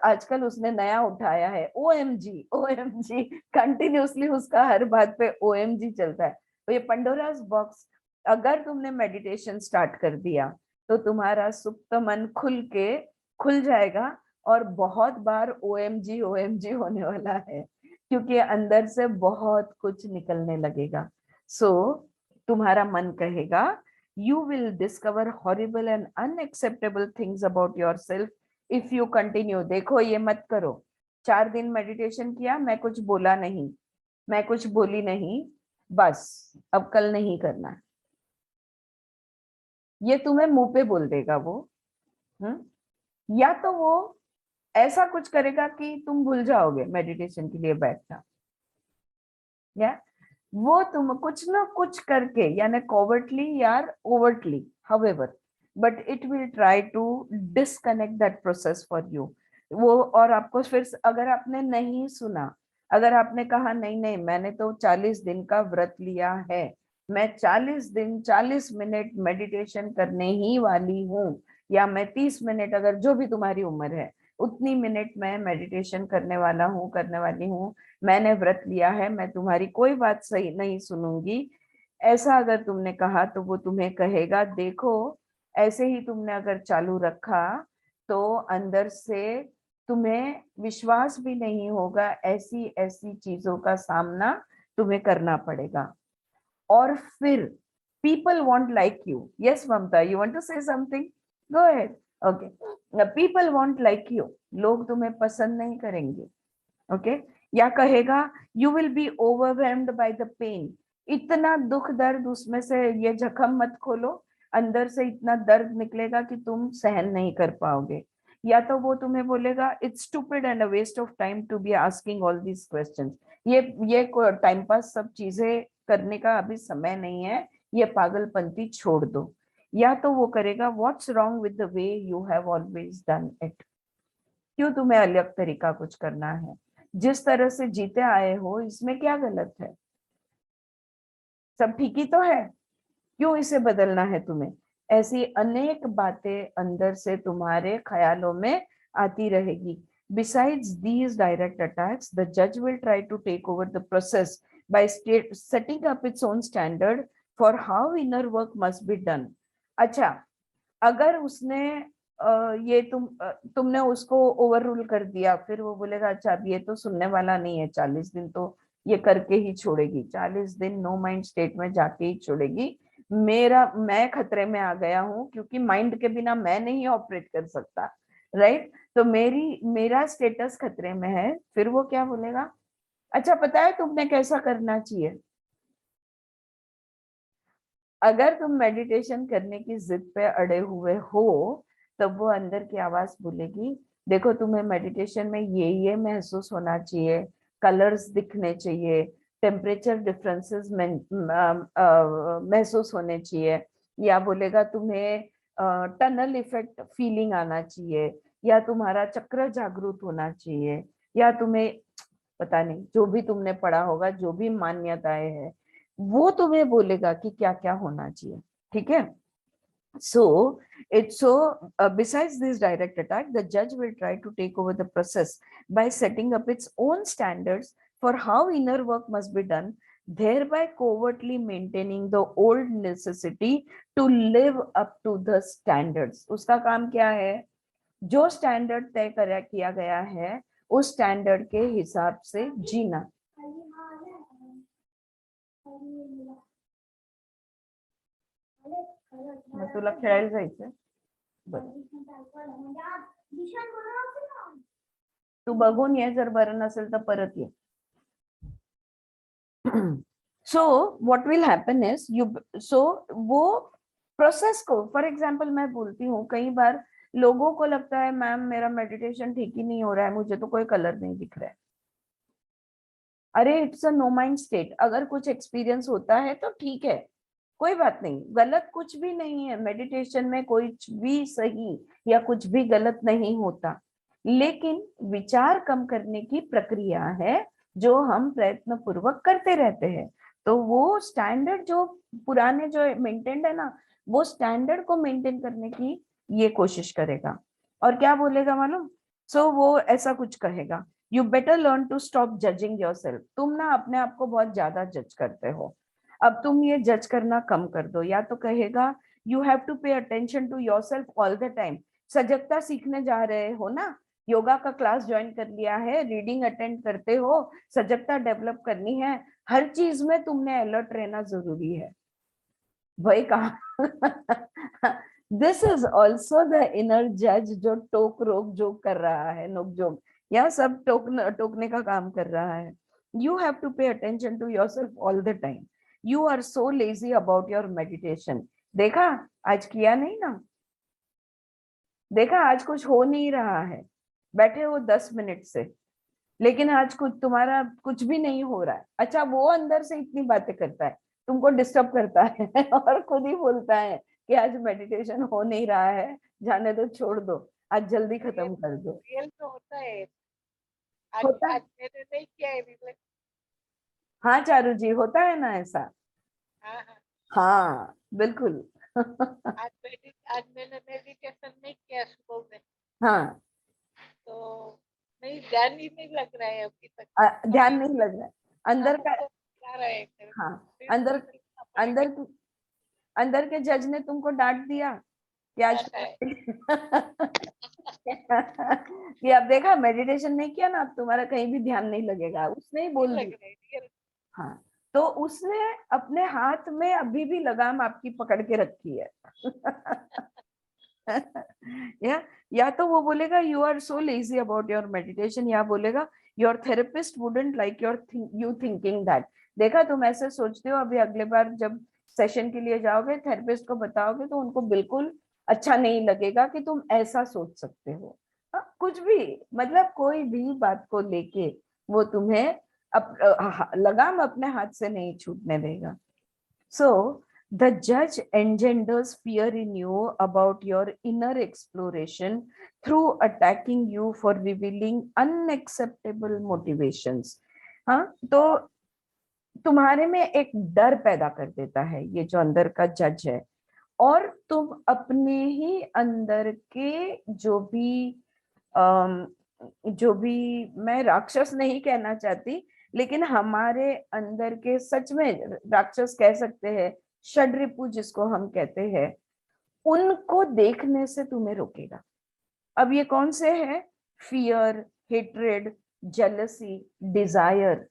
आजकल उसने नया उठाया है OMG OMG, कंटिन्यूसली उसका हर बात पे OMG चलता है। तो ये पंडोरास बॉक्स, अगर तुमने मेडिटेशन स्टार्ट कर दिया तो तुम्हारा सुप्त मन खुल जाएगा, और बहुत बार OMG OMG होने वाला है, क्योंकि अंदर से बहुत कुछ निकलने लगेगा। सो तुम्हारा मन कहेगा, you will discover horrible and unacceptable things about yourself if you continue। देखो, ये मत करो। 4 दिन मेडिटेशन किया, मैं कुछ बोला नहीं, मैं कुछ बोली नहीं, बस अब कल नहीं करना। ये तुम्हें मुंह पे बोल देगा वो। या तो वो ऐसा कुछ करेगा कि तुम भूल जाओगे मेडिटेशन के लिए बैठना, या वो तुम कुछ ना कुछ करके, यानी कोवर्टली यार overtly, however, but it will try to disconnect that process for you. वो, और आपको फिर अगर आपने नहीं सुना, अगर आपने कहा नहीं नहीं, मैंने तो 40 दिन का व्रत लिया है, मैं 40 दिन 40 मिनट मेडिटेशन करने ही वाली हूँ, या मैं 30 मिनट, अगर जो भी तुम्हारी उम्र है उतनी मिनट मैं मेडिटेशन करने वाला हूँ, करने वाली हूँ, मैंने व्रत लिया है, मैं तुम्हारी कोई बात सही नहीं सुनूंगी, ऐसा अगर तुमने कहा, तो वो तुम्हें कहेगा, देखो, ऐसे ही तुमने अगर चालू रखा तो अंदर से तुम्हें विश्वास भी नहीं होगा, ऐसी ऐसी चीजों का सामना तुम्हें करना पड़ेगा। और फिर people won't like you. Yes Mamta, you want to say something? Go ahead. Okay. People won't like you, लोग तुम्हें पसंद नहीं करेंगे। ओके। या कहेगा, you will be overwhelmed by the pain. इतना दुख दर्द, उसमें से ये जख्म मत खोलो, अंदर से इतना दर्द निकलेगा कि तुम सहन नहीं कर पाओगे। या तो वो तुम्हें बोलेगा, it's stupid and a waste of time to be asking all these questions. ये टाइम पास सब चीजें करने का अभी समय नहीं है, ये पागलपंती छोड़ दो। या तो वो करेगा, what's wrong with the way you have always done it? क्यों तुम्हें अलग तरीका कुछ करना है? जिस तरह से जीते आए हो, इसमें क्या गलत है? सब ठीक ही तो है, क्यों इसे बदलना है तुम्हें? ऐसी अनेक बातें अंदर से तुम्हारे ख्यालों में आती रहेगी। Besides these direct attacks, the judge will try to take over the process by setting up its own standard for how inner work must be done। अच्छा, अगर उसने ये तुमने उसको ओवर रूल कर दिया, फिर वो बोलेगा, अच्छा अब ये तो सुनने वाला नहीं है, 40 दिन तो ये करके ही छोड़ेगी, 40 दिन नो माइंड स्टेट में जाके ही छोड़ेगी, मैं खतरे में आ गया हूँ, क्योंकि माइंड के बिना मैं नहीं ऑपरेट कर सकता, राइट? तो मेरा स्टेटस खतरे में है। फिर वो क्या बोलेगा? अच्छा पता है तुमने कैसा करना चाहिए? अगर तुम मेडिटेशन करने की जिद पे अड़े हुए हो, तब वो अंदर की आवाज बोलेगी, देखो तुम्हें मेडिटेशन में ये महसूस होना चाहिए, कलर्स दिखने चाहिए, टेम्परेचर डिफरेंसेस महसूस होने चाहिए, या बोलेगा तुम्हें टनल इफेक्ट फीलिंग आना चाहिए, या तुम्हारा चक्र जागृत होना चाहिए, या तुम्हें पता नहीं जो भी तुमने पढ़ा होगा, जो भी मान्यताएं हैं, वो तुम्हें बोलेगा कि क्या क्या होना चाहिए। ठीक है? So, besides this direct attack, the judge will try to take over the process by setting up its own standards for how inner work must be done, thereby covertly maintaining the old necessity to live up to the standards. उसका काम क्या है? जो standard तय किया गया है, उस स्टैंडर्ड के हिसाब से जीना। मग तुला खेळायला जायचंय? बरं, तू बघून ये, जर बरं नसेल तर परत ये. So what will happen is वो प्रोसेस को, फॉर एग्जाम्पल मैं बोलती हूँ, कई बार लोगों को लगता है मैम मेरा मेडिटेशन ठीक ही नहीं हो रहा है, मुझे तो कोई कलर नहीं दिख रहा है. अरे it's a no mind state. अगर कुछ एक्सपीरियंस होता है तो ठीक है, कोई बात नहीं, गलत कुछ भी नहीं है. मेडिटेशन में कुछ भी सही या कुछ भी गलत नहीं होता, लेकिन विचार कम करने की प्रक्रिया है जो हम प्रयत्न पूर्वक करते रहते हैं. तो वो स्टैंडर्ड जो पुराने जो मेंटेन्ड है ना, वो स्टैंडर्ड को मेंटेन करने की ये कोशिश करेगा. और क्या बोलेगा मालूम? वो ऐसा कुछ कहेगा, you better learn to stop judging yourself. तुम ना अपने आप को बहुत ज्यादा जज करते हो, अब तुम ये जज करना कम कर दो. या तो कहेगा, you have to pay attention to yourself all the time. सजगता सीखने जा रहे हो ना, योगा का क्लास ज्वाइन कर लिया है, रीडिंग अटेंड करते हो, सजगता डेवलप करनी है, हर चीज में तुमने अलर्ट रहना जरूरी है. भाई कहा this is also the inner जज जो टोक रोक जोक कर रहा है, नोक जोक, या सब टोकने का काम कर रहा है. You have to pay attention to yourself all the time. You are so lazy about your meditation. देखा, आज किया नहीं ना, देखा आज कुछ हो नहीं रहा है, बैठे हो 10 मिनट से, लेकिन आज कुछ तुम्हारा कुछ भी नहीं हो रहा है. अच्छा, वो अंदर से इतनी बातें करता है, तुमको डिस्टर्ब करता है और खुद ही बोलता है कि आज मेडिटेशन हो नहीं रहा है, जाने दो, छोड़ दो, आज जल्दी खत्म कर दो. रियल तो होता है. आज होता है. आज मैंने नहीं किया है रियल. हाँ चारू जी, होता है ना ऐसा. हाँ हाँ. हाँ बिल्कुल. आज मैंने मेडिटेशन नहीं किया सुबह में, हाँ, तो नहीं, ध्यान ही नहीं लग रहा है अभी तक. ध्यान नहीं लग रहा है अंदर का. तो जा रहा है मेरे को. हाँ, फिर अंदर सीखना पड़ेगा. अंदर अंदर के जज ने तुमको डांट दिया कि आज ऐसा है. कि अब देखा मेडिटेशन नहीं किया ना, अब तुम्हारा कहीं भी ध्यान नहीं लगेगा, उसने ही नहीं बोल लग दिया. रहा है रियल. हाँ, तो उसने अपने हाथ में अभी भी लगाम आपकी पकड़ के रखी है. या तो वो बोलेगा you are so lazy about your meditation, या बोलेगा your therapist wouldn't like your you thinking that. देखा, तुम ऐसे सोचते हो, अभी अगले बार जब सेशन के लिए जाओगे, थेरेपिस्ट को बताओगे, तो उनको बिल्कुल अच्छा नहीं लगेगा कि तुम ऐसा सोच सकते हो. कुछ भी, मतलब कोई भी बात को लेके वो तुम्हें लगाम अपने हाथ से नहीं छूटने देगा. So, the judge engenders fear in you about your inner exploration through attacking you for revealing unacceptable motivations. हाँ, तो तुम्हारे में एक डर पैदा कर देता है ये जो अंदर का जज है, और तुम अपने ही अंदर के जो भी मैं राक्षस नहीं कहना चाहती, लेकिन हमारे अंदर के, सच में राक्षस कह सकते हैं, षड्रिपु जिसको हम कहते हैं, उनको देखने से तुम्हें रोकेगा. अब ये कौन से हैं? Fear, hatred, jealousy, desire.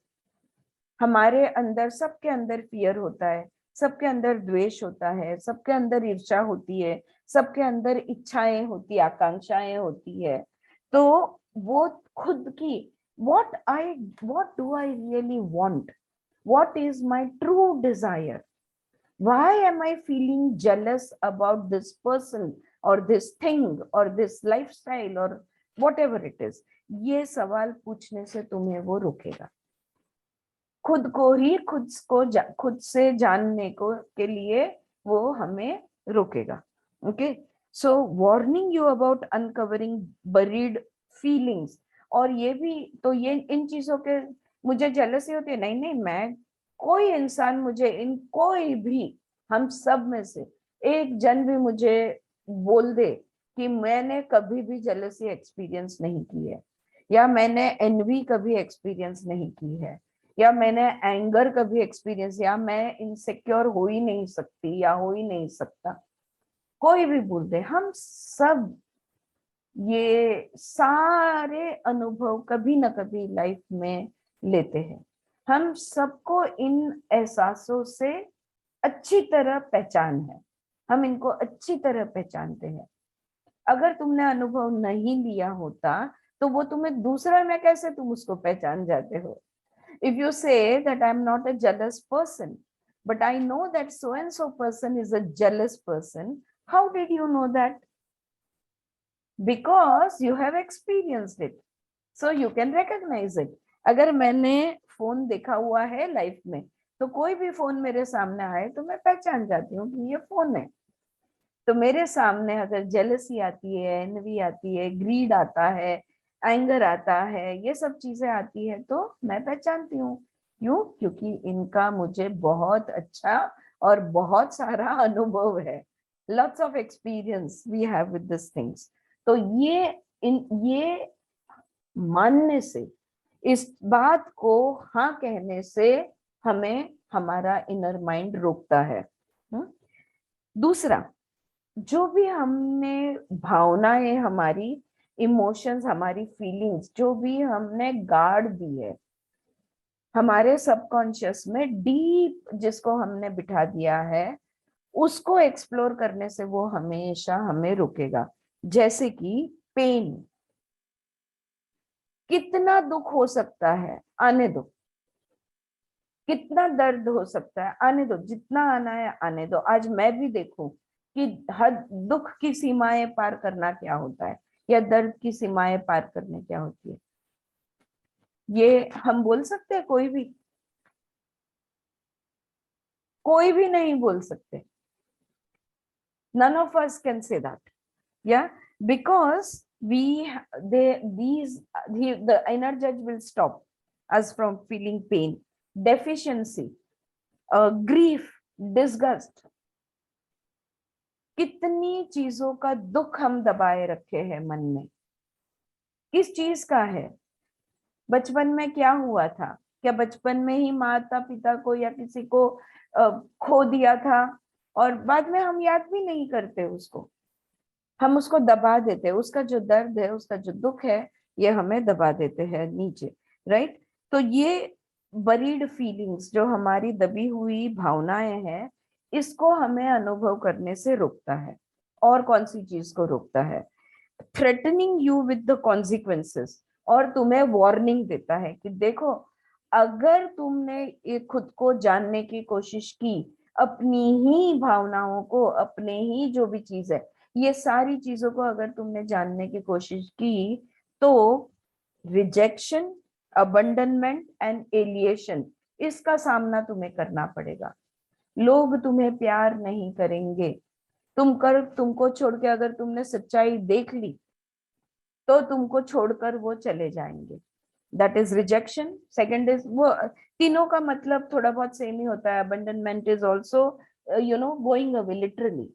हमारे अंदर, सबके अंदर फियर होता है, सबके अंदर द्वेष होता है, सबके अंदर ईर्ष्या होती है, सबके अंदर इच्छाएं होती, आकांक्षाएं होती है. तो वो खुद की, what do I really want? What is my true desire? Why am I feeling jealous about this person or this thing or this lifestyle or whatever it is? ये सवाल पूछने से तुम्हें वो रोकेगा। खुद को ही खुद से जानने को के लिए वो हमें रोकेगा। Okay, so warning you about uncovering buried feelings. और ये भी तो ये इन चीजों के मुझे जेलसी होती है, नहीं नहीं, मैं कोई इंसान मुझे इन कोई भी हम सब में से एक जन भी मुझे बोल दे कि मैंने कभी भी जेलसी एक्सपीरियंस नहीं की है, या मैंने एनवी कभी एक्सपीरियंस नहीं की है, या मैंने एंगर कभी एक्सपीरियंस, या मैं इनसिक्योर हो ही नहीं सकती या हो ही नहीं सकता, कोई भी बोल दे, हम सब ये सारे अनुभव कभी ना कभी लाइफ में लेते हैं। हम सबको इन एहसासों से अच्छी तरह पहचान है, हम इनको अच्छी तरह पहचानते हैं। अगर तुमने अनुभव नहीं लिया होता तो वो तुम्हें दूसरा में कैसे तुम उसको पहचान जाते हो? If you say that I'm not a jealous person, but I know that so and so person is a jealous person, how did you know that? Because you have experienced it, so you can recognize it. अगर मैंने phone देखा हुआ है life में, तो कोई भी phone मेरे सामने आए तो मैं पहचान जाती हूँ कि ये फोन है। तो मेरे सामने अगर जेलसी आती है, एनवी आती है, ग्रीड आता है, एंगर आता है, ये सब चीजें आती है, तो मैं पहचानती हूँ। क्यों? क्योंकि इनका मुझे बहुत अच्छा और बहुत सारा अनुभव है। Lots of experience we have with this things. तो ये मानने से, इस बात को हाँ कहने से हमें हमारा इनर माइंड रोकता है। दूसरा, जो भी हमने भावनाएं, हमारी इमोशंस, हमारी फीलिंग्स जो भी हमने गाड़ दी है हमारे सबकॉन्शियस में, डीप जिसको हमने बिठा दिया है, उसको एक्सप्लोर करने से वो हमेशा हमें रोकेगा। जैसे कि पेन, कितना दुख हो सकता है, आने दो। कितना दर्द हो सकता है, आने दो, जितना आना है आने दो। आज मैं भी देखूं कि हद दुख की सीमाएं पार करना क्या होता है, या दर्द की सीमाएं पार करने क्या होती है, ये हम बोल सकते हैं? कोई भी नहीं बोल सकते। none of us can say that, yeah, because the inner judge will stop us from feeling pain, deficiency, grief, disgust। कितनी चीजों का दुख हम दबाए रखे हैं मन में। किस चीज का है? बचपन में क्या हुआ था? क्या बचपन में ही माता पिता को या किसी को खो दिया था और बाद में हम याद भी नहीं करते उसको, हम उसको दबा देते हैं। उसका जो दर्द है, उसका जो दुख है, ये हमें दबा देते हैं नीचे, राइट? तो ये बरीड फीलिंग्स, जो हमारी दबी हुई भावनाएं हैं, इसको हमें अनुभव करने से रोकता है। और कौन सी चीज को रोकता है? Threatening you with the consequences, और तुम्हें वार्निंग देता है कि देखो, अगर तुमने ये खुद को जानने की कोशिश की, अपनी ही भावनाओं को, अपने ही जो भी चीज है, ये सारी चीजों को अगर तुमने जानने की कोशिश की, तो रिजेक्शन, अबंडनमेंट एंड एलिएशन, इसका सामना तुम्हें करना पड़ेगा। लोग तुम्हें प्यार नहीं करेंगे। तुमको छोड़ के, अगर तुमने सच्चाई देख ली तो तुमको छोड़कर वो चले जाएंगे। That is rejection. Second is, वो तीनों का मतलब थोड़ा बहुत सेम ही होता है। Abandonment is also going away literally.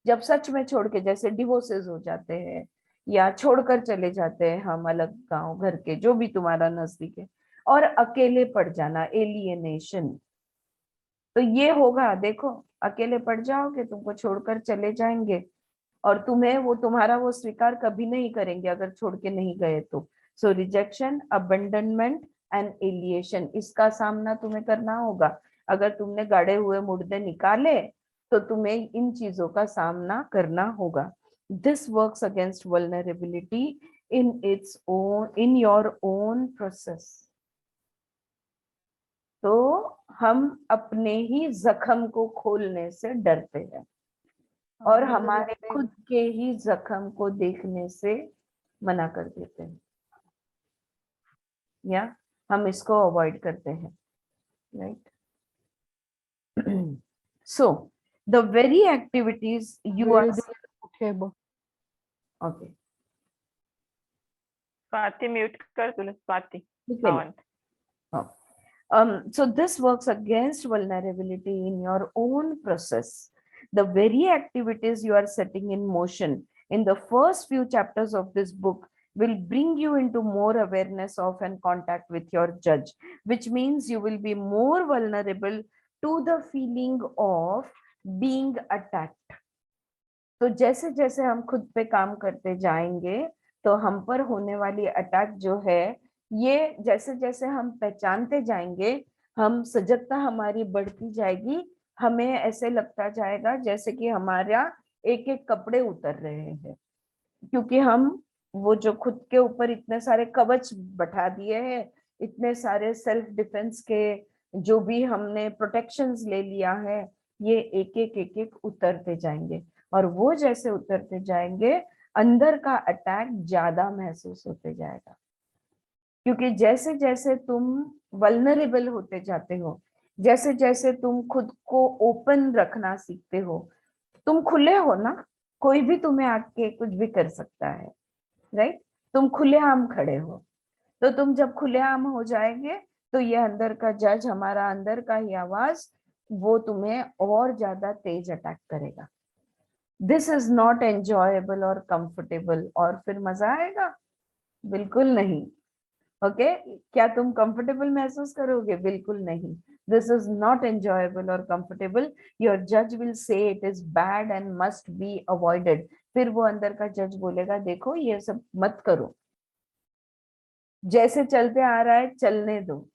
जब सच में छोड़ के, जैसे डिवोर्सेस हो जाते हैं या छोड़कर चले जाते हैं हम अलग गांव घर के, जो भी तुम्हारा नजदीक है, और अकेले पड़ जाना, एलियनेशन। तो ये होगा, देखो, अकेले पड़ जाओगे, तुमको छोड़कर चले जाएंगे, और तुम्हें वो, तुम्हारा वो स्वीकार कभी नहीं करेंगे अगर छोड़ के नहीं गए तो। सो रिजेक्शन, अबंडनमेंट एंड एलिएशन, इसका सामना तुम्हें करना होगा। अगर तुमने गड़े हुए मुर्दे निकाले तो तुम्हें इन चीजों का सामना करना होगा। This works against vulnerability in your own process. तो हम अपने ही जख्म को खोलने से डरते हैं और हमारे खुद के ही जख्म को देखने से मना कर देते हैं, या हम इसको अवॉइड करते हैं, right? So the very activities you are okay. Swati mute कर तूने, Swati Okay. So this works against vulnerability in your own process. The very activities you are setting in motion in the first few chapters of this book will bring you into more awareness of and contact with your judge, which means you will be more vulnerable to the feeling of being attacked. तो जैसे जैसे हम खुद पे काम करते जाएंगे तो हम पर होने वाली अटैक जो है, ये जैसे जैसे हम पहचानते जाएंगे, हम सजगता हमारी बढ़ती जाएगी, हमें ऐसे लगता जाएगा जैसे कि हमारा एक एक कपड़े उतर रहे हैं, क्योंकि हम वो जो खुद के ऊपर इतने सारे कवच बैठा दिए हैं, इतने सारे सेल्फ डिफेंस के जो भी हमने प्रोटेक्शंस ले लिया है, ये एक एक उतरते जाएंगे, और वो जैसे उतरते जाएंगे अंदर का अटैक ज्यादा महसूस होते जाएगा, क्योंकि जैसे जैसे तुम वल्नरेबल होते जाते हो, जैसे जैसे तुम खुद को ओपन रखना सीखते हो, तुम खुले हो ना, कोई भी तुम्हें आके कुछ भी कर सकता है, राइट? तुम खुलेआम खड़े हो, तो तुम जब खुलेआम हो जाएंगे तो ये अंदर का जज, हमारा अंदर का ही आवाज, वो तुम्हें और ज्यादा तेज अटैक करेगा. दिस इज नॉट एंजॉयबल और कंफर्टेबल. और फिर मजा आएगा? बिल्कुल नहीं. ओके क्या तुम कंफर्टेबल महसूस करोगे? बिल्कुल नहीं. दिस इज नॉट एंजॉयबल और कंफर्टेबल. योर जज will say it is bad and must be avoided. फिर वो अंदर का जज बोलेगा, देखो ये सब मत करो, जैसे चलते आ रहा है चलने दो,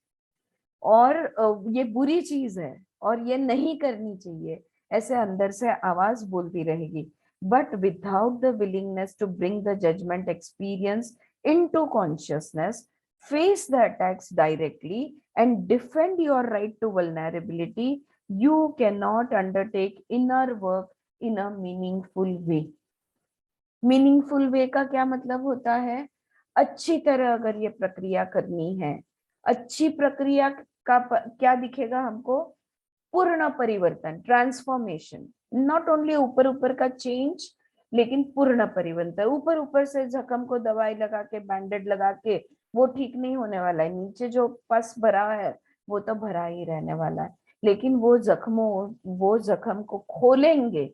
और ये बुरी चीज है और ये नहीं करनी चाहिए, ऐसे अंदर से आवाज बोलती रहेगी. But without the willingness to bring the judgement experience into consciousness, face the attacks directly and defend your right to vulnerability, you cannot undertake inner work in a meaningful way. Meaningful वे का क्या मतलब होता है? अच्छी तरह अगर ये प्रक्रिया करनी है, अच्छी प्रक्रिया का क्या दिखेगा हमको? पूर्ण परिवर्तन, ट्रांसफॉर्मेशन. नॉट ओनली ऊपर ऊपर का चेंज, लेकिन पूर्ण परिवर्तन. ऊपर ऊपर से जख्म को दवाई लगा के, बैंडेड लगा के वो ठीक नहीं होने वाला है. नीचे जो पस भरा है वो तो भरा ही रहने वाला है. लेकिन वो जख्म को खोलेंगे,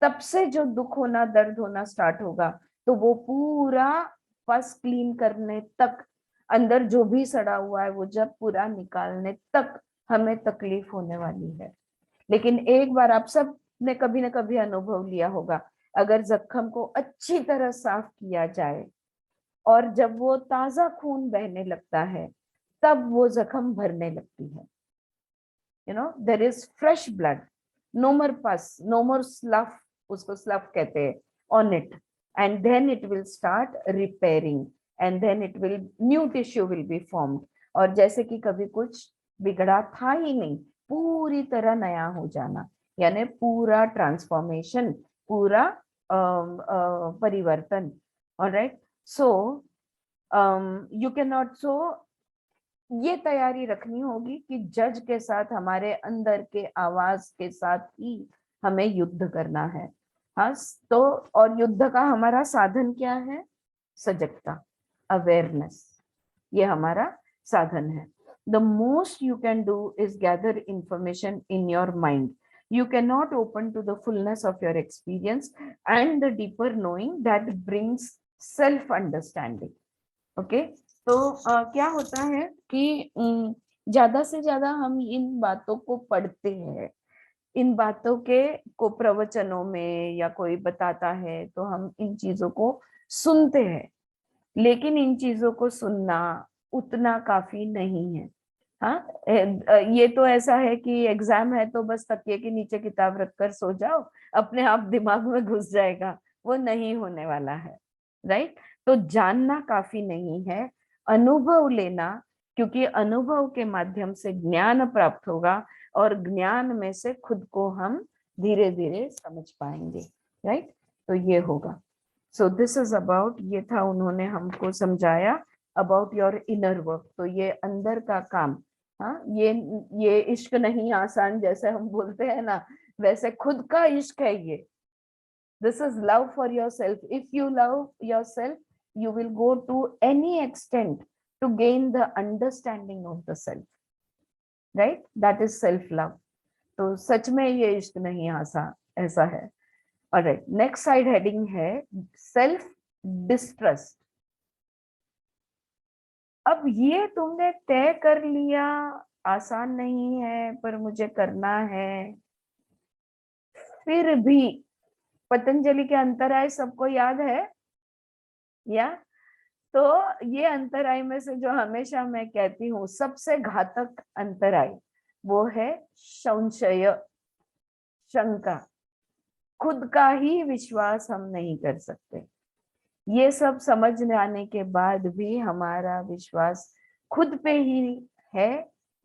तब से जो दुख होना, दर्द होना स्टार्ट होगा. तो वो पूरा पस क्लीन करने तक, अंदर जो भी सड़ा हुआ है वो जब पूरा निकालने तक हमें तकलीफ होने वाली है. लेकिन एक बार आप सब ने कभी ना कभी अनुभव लिया होगा, अगर जख्म को अच्छी तरह साफ किया जाए और जब वो ताजा खून बहने लगता है, तब वो जख्म भरने लगती है. You know, there is fresh blood, no more pus, no more slough, उसको स्लफ कहते हैं, on it, and then it will start repairing, and then it will, new tissue will be formed. और जैसे कि कभी कुछ बिगड़ा था ही नहीं, पूरी तरह नया हो जाना, यानी पूरा ट्रांसफॉर्मेशन, पूरा परिवर्तन. Alright, so you can not, so ये तैयारी रखनी होगी कि जज के साथ, हमारे अंदर के आवाज के साथ ही हमें युद्ध करना है. हाँ, तो और युद्ध का हमारा साधन क्या है? सजगता, अवेयरनेस, ये हमारा साधन है. The most you can do is gather information in your mind. You cannot open to the fullness of your experience and the deeper knowing that brings self understanding. Okay, तो क्या होता है कि ज्यादा से ज्यादा हम इन बातों को पढ़ते हैं, इन बातों के को प्रवचनों में या कोई बताता है तो हम इन चीजों को सुनते हैं, लेकिन इन चीजों को सुनना उतना काफी नहीं है. हाँ, ये तो ऐसा है कि एग्जाम है तो बस तकिए के नीचे किताब रखकर सो जाओ, अपने आप दिमाग में घुस जाएगा. वो नहीं होने वाला है, राइट। तो जानना काफी नहीं है, अनुभव लेना, क्योंकि अनुभव के माध्यम से ज्ञान प्राप्त होगा और ज्ञान में से खुद को हम धीरे धीरे समझ पाएंगे, राइट। तो ये होगा। सो दिस इज अबाउट, ये था उन्होंने हमको समझाया अबाउट योर इनर वर्क। तो ये अंदर का काम, हाँ, ये इश्क नहीं आसान, जैसे हम बोलते हैं ना, वैसे खुद का इश्क है ये। This is love for your self. If you love your self, you will go to any extent to gain the understanding of the self, right? That is self love. तो सच में ये इश्क नहीं आसा ऐसा है। ऑलराइट, नेक्स्ट साइड हेडिंग है self distrust. अब ये तुमने तय कर लिया, आसान नहीं है पर मुझे करना है, फिर भी पतंजलि के अंतराय सबको याद है या? तो ये अंतराय में से जो हमेशा मैं कहती हूँ सबसे घातक अंतराय, वो है संशय, शंका। खुद का ही विश्वास हम नहीं कर सकते। ये सब समझ आने के बाद भी हमारा विश्वास खुद पे ही है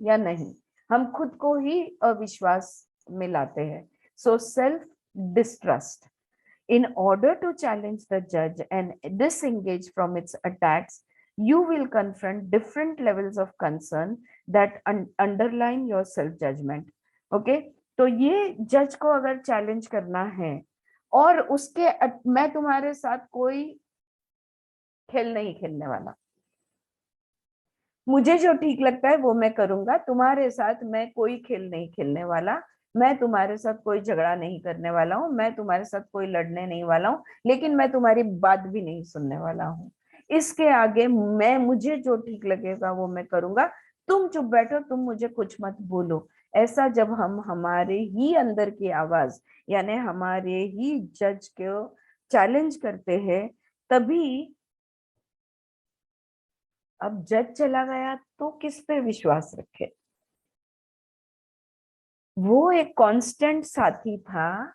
या नहीं, हम खुद को ही अविश्वास में लाते हैं। So self distrust. In order to challenge the judge and disengage from its attacks, you will confront different levels of concern that underline your self-judgment. Okay? तो ये जज को अगर चैलेंज करना है और उसके मैं तुम्हारे साथ कोई खेल नहीं खेलने वाला, मुझे जो ठीक लगता है वो मैं करूंगा, तुम्हारे साथ मैं कोई खेल नहीं खेलने वाला, मैं तुम्हारे साथ कोई झगड़ा नहीं करने वाला हूँ, मैं तुम्हारे साथ कोई लड़ने नहीं वाला हूँ, लेकिन मैं तुम्हारी बात भी नहीं सुनने वाला हूँ। इसके आगे मुझे जो ठीक लगेगा वो मैं करूंगा, तुम चुप बैठो, तुम मुझे कुछ मत बोलो। ऐसा जब हम हमारे ही अंदर की आवाज यानी हमारे ही जज को चैलेंज करते हैं, तभी अब जज चला गया तो किस पे विश्वास रखे? वो एक कांस्टेंट साथी था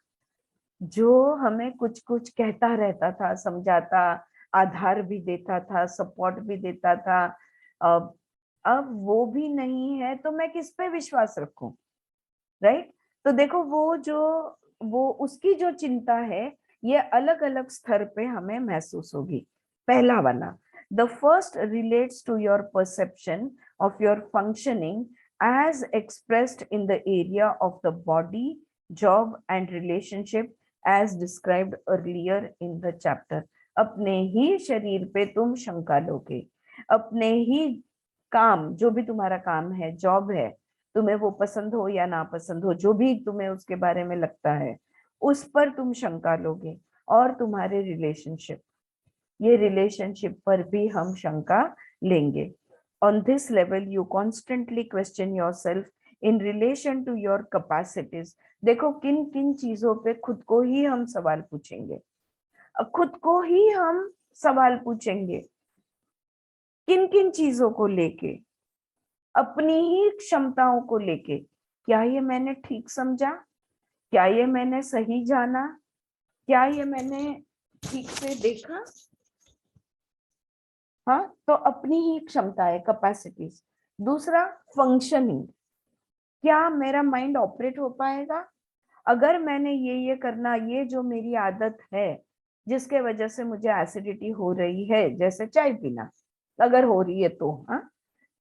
जो हमें कुछ कुछ कहता रहता था, समझाता, आधार भी देता था, सपोर्ट भी देता था। अब वो भी नहीं है तो मैं किस पे विश्वास रखूं, राइट? तो देखो वो उसकी जो चिंता है ये अलग अलग स्तर पे हमें महसूस होगी। पहला वाला, the first relates to your perception of your functioning as expressed in the area of the body, job and relationship as described earlier in the chapter. अपने ही शरीर पे तुम शंका लोगे, अपने ही काम, जो भी तुम्हारा काम है, जॉब है, तुम्हें वो पसंद हो या ना पसंद हो, जो भी तुम्हें उसके बारे में लगता है उस पर तुम शंका लोगे। और तुम्हारे रिलेशनशिप, ये रिलेशनशिप पर भी हम शंका लेंगे। On this level you constantly question yourself in relation to your capacities. देखो किन किन चीजों पे खुद को ही हम सवाल पूछेंगे, खुद को ही हम सवाल पूछेंगे, किन किन चीजों को लेके, अपनी ही क्षमताओं को लेके। क्या ये मैंने ठीक समझा? क्या ये मैंने सही जाना? क्या ये मैंने ठीक से देखा? हाँ, तो अपनी ही क्षमता है, कैपेसिटीज। दूसरा, फंक्शनिंग, क्या मेरा माइंड ऑपरेट हो पाएगा? अगर मैंने ये करना, ये जो मेरी आदत है जिसके वजह से मुझे एसिडिटी हो रही है, जैसे चाय पीना, अगर हो रही है तो, हाँ,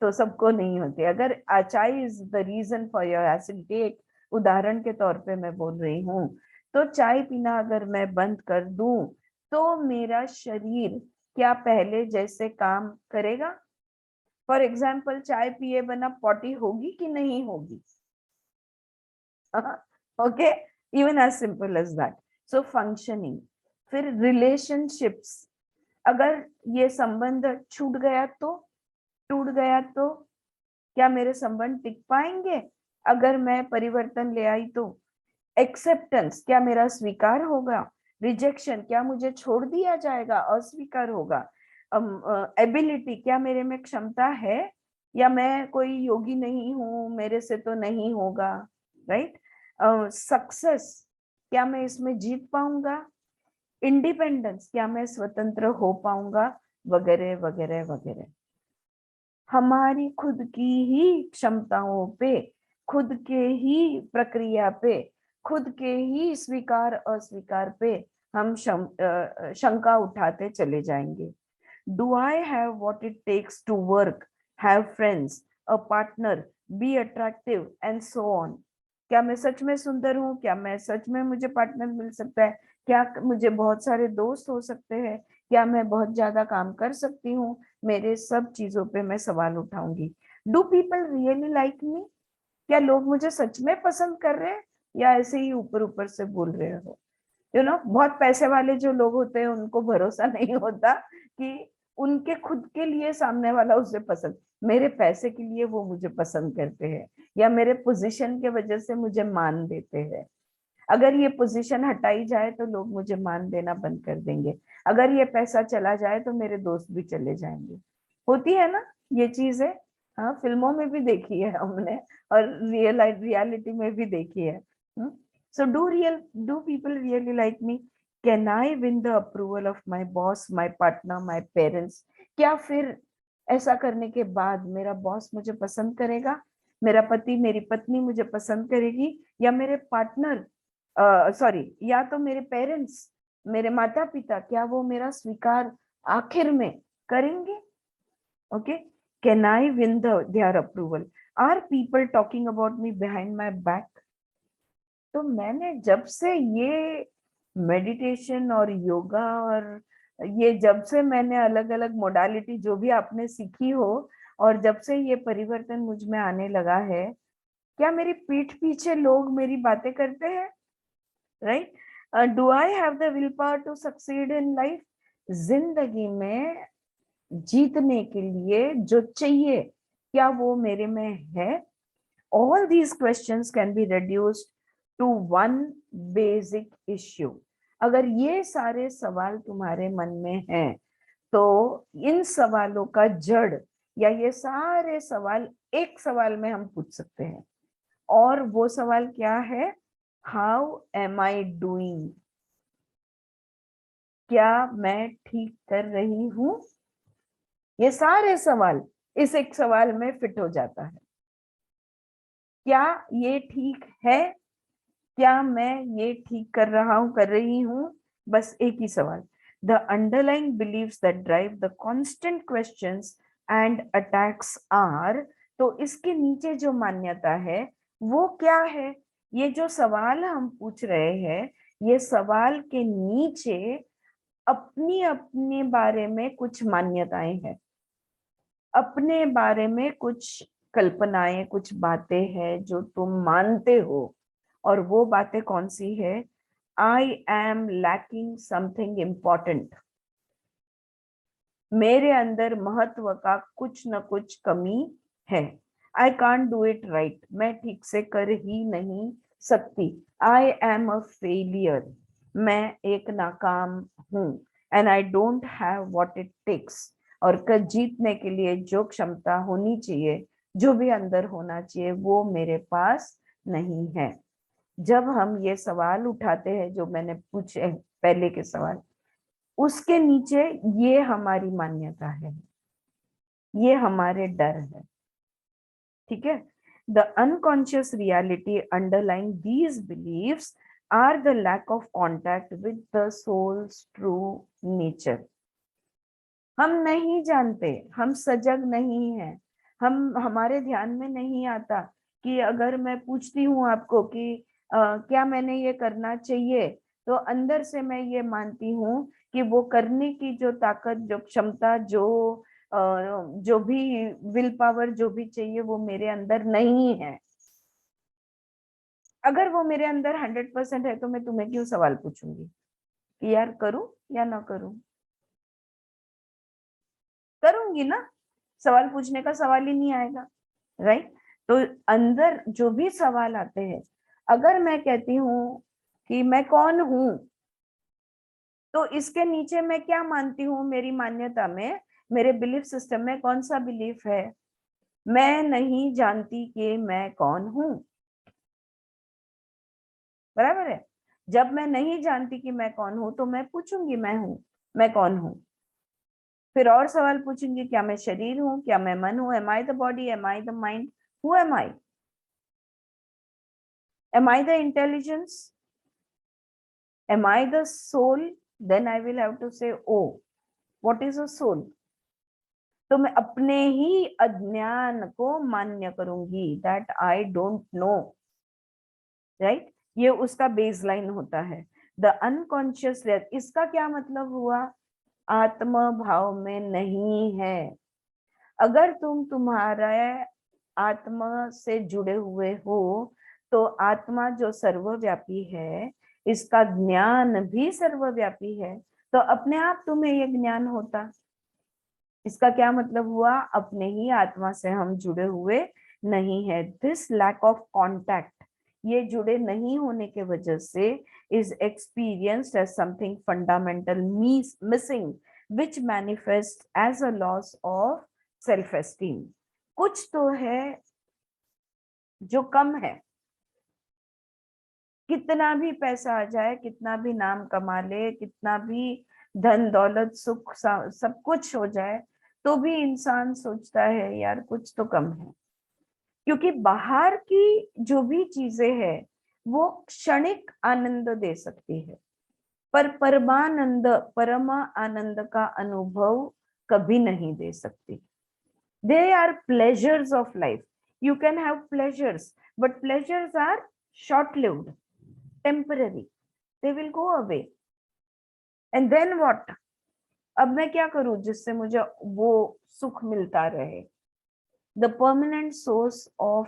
तो सबको नहीं होती। अगर chai is the reason for your acidity, एक उदाहरण के तौर पे मैं बोल रही हूँ, तो चाय पीना अगर मैं बंद कर दूं तो मेरा शरीर क्या पहले जैसे काम करेगा? फॉर एग्जाम्पल, चाय पिए बिना पॉटी होगी कि नहीं होगी? Okay, even as simple as that. So functioning. फिर रिलेशनशिप्स, अगर ये संबंध छूट गया तो, टूट गया तो, क्या मेरे संबंध टिक पाएंगे अगर मैं परिवर्तन ले आई तो? एक्सेप्टेंस, क्या मेरा स्वीकार होगा? रिजेक्शन, क्या मुझे छोड़ दिया जाएगा, अस्वीकार होगा? एबिलिटी, क्या मेरे में क्षमता है या मैं कोई योगी नहीं हूँ, मेरे से तो नहीं होगा, राइट? सक्सेस, क्या मैं इसमें जीत पाऊंगा? इंडिपेंडेंस, क्या मैं स्वतंत्र हो पाऊंगा, वगैरह वगैरह वगैरह। हमारी खुद की ही क्षमताओं पे, खुद के ही प्रक्रिया पे, खुद के ही स्वीकार अस्वीकार पे हम शंका उठाते चले जाएंगे। Do I have what it takes to work, have friends, a partner, be attractive and so on. क्या मैं सच में सुंदर हूँ? क्या मैं सच में मुझे पार्टनर मिल सकता है? क्या मुझे बहुत सारे दोस्त हो सकते हैं? क्या मैं बहुत ज्यादा काम कर सकती हूँ? मेरे सब चीजों पे मैं सवाल उठाऊंगी। Do people really like me? क्या लोग मुझे सच में पसंद कर रहे हैं या ऐसे ही ऊपर ऊपर से बोल रहे हो? बहुत पैसे वाले जो लोग होते हैं उनको भरोसा नहीं होता कि उनके खुद के लिए सामने वाला उसे पसंद, मेरे पैसे के लिए वो मुझे पसंद करते हैं या मेरे पोजीशन के वजह से मुझे मान देते हैं। अगर ये पोजीशन हटाई जाए तो लोग मुझे मान देना बंद कर देंगे। अगर ये पैसा चला जाए तो मेरे दोस्त भी चले जाएंगे। होती है ना ये चीज है। हाँ, फिल्मों में भी देखी है हमने और रियलिटी में भी देखी है। So do people really like me? Can I win the approval of my boss, my partner, my parents? क्या फिर ऐसा करने के बाद मेरा बॉस मुझे पसंद करेगा, मेरा पति मेरी पत्नी मुझे पसंद करेगी, या मेरे पार्टनर सॉरी या तो मेरे पेरेंट्स, मेरे माता पिता, क्या वो मेरा स्वीकार आखिर में करेंगे? Okay, can I win their approval? Are people talking about me behind my back? तो मैंने जब से ये मेडिटेशन और योगा और ये जब से मैंने अलग अलग मोडालिटी जो भी आपने सीखी हो और जब से ये परिवर्तन मुझ में आने लगा है, क्या मेरी पीठ पीछे लोग मेरी बातें करते हैं? Right? Do I have the willpower to succeed in life? जिंदगी में जीतने के लिए जो चाहिए, क्या वो मेरे में है? All these questions can be reduced to one basic issue. अगर ये सारे सवाल तुम्हारे मन में हैं, तो इन सवालों का जड़ या ये सारे सवाल एक सवाल में हम पूछ सकते हैं। और वो सवाल क्या है? How am I doing? क्या मैं ठीक कर रही हूं? ये सारे सवाल इस एक सवाल में फिट हो जाता है। क्या ये ठीक है? क्या मैं ये ठीक कर रहा हूं, कर रही हूं? बस एक ही सवाल। The underlying believes that drive the constant questions and attacks are. तो इसके नीचे जो मान्यता है वो क्या है? ये जो सवाल हम पूछ रहे हैं, ये सवाल के नीचे अपनी अपने बारे में कुछ मान्यताएं हैं, अपने बारे में कुछ कल्पनाएं, कुछ बातें हैं जो तुम मानते हो। और वो बातें कौन सी है? I am lacking something important. मेरे अंदर महत्व का कुछ न कुछ कमी है। I can't do it right. मैं ठीक से कर ही नहीं सकती। I am a failure. मैं एक नाकाम हूं। And I don't have what it takes. और जीतने के लिए जो क्षमता होनी चाहिए, जो भी अंदर होना चाहिए, वो मेरे पास नहीं है। जब हम ये सवाल उठाते हैं जो मैंने पूछे पहले के सवाल, उसके नीचे ये हमारी मान्यता है, ये हमारे डर है। ठीक है? The unconscious reality underlying these believes are the lack of contact with the soul's true nature. हम नहीं जानते, हम सजग नहीं हैं, हमारे ध्यान में नहीं आता कि अगर मैं पूछती हूँ आपको कि क्या मैंने ये करना चाहिए, तो अंदर से मैं ये मानती हूँ कि वो करने की जो ताकत, जो क्षमता, जो भी विल पावर जो भी चाहिए वो मेरे अंदर नहीं है। अगर वो मेरे अंदर 100% है तो मैं तुम्हें क्यों सवाल पूछूंगी कि यार करूं या ना करूं? करूंगी ना, सवाल पूछने का सवाल ही नहीं आएगा। राइट? तो अंदर जो भी सवाल आते हैं, अगर मैं कहती हूँ कि मैं कौन हूं, तो इसके नीचे मैं क्या मानती हूँ? मेरी मान्यता में, मेरे बिलीफ सिस्टम में कौन सा बिलीफ है? मैं नहीं जानती कि मैं कौन हूं। बराबर है? जब मैं नहीं जानती कि मैं कौन हूं तो मैं पूछूंगी मैं कौन हूं। फिर और सवाल पूछूंगी, क्या मैं शरीर हूं, क्या मैं मन हूं, am I the body, am I the mind, who am I? Am I the intelligence, am I the soul? Then I will have to say, oh what is a soul? तो मैं अपने ही अज्ञान को मान्य करूंगी, that I don't know, right? ये उसका बेसलाइन होता है, द अनकॉन्शियस लेयर। इसका क्या मतलब हुआ? आत्म भाव में नहीं है। अगर तुम तुम्हारा आत्मा से जुड़े हुए हो तो आत्मा जो सर्वव्यापी है, इसका ज्ञान भी सर्वव्यापी है, तो अपने आप तुम्हें ये ज्ञान होता। इसका क्या मतलब हुआ? अपने ही आत्मा से हम जुड़े हुए नहीं है। दिस लैक ऑफ कॉन्टैक्ट, ये जुड़े नहीं होने के वजह से is experienced as something fundamental missing, which manifest as a loss of self esteem. कुछ तो है जो कम है। कितना भी पैसा आ जाए, कितना भी नाम कमा ले, कितना भी धन दौलत सुख सब कुछ हो जाए, तो भी इंसान सोचता है यार कुछ तो कम है। क्योंकि बाहर की जो भी चीजें है वो क्षणिक आनंद दे सकती है, पर परमानंद, परम आनंद का अनुभव कभी नहीं दे सकती। They are pleasures of life. You can have pleasures, but pleasures are short-lived, temporary. They will go away. And then what? अब मैं क्या करूं जिससे मुझे वो सुख मिलता रहे? The permanent source of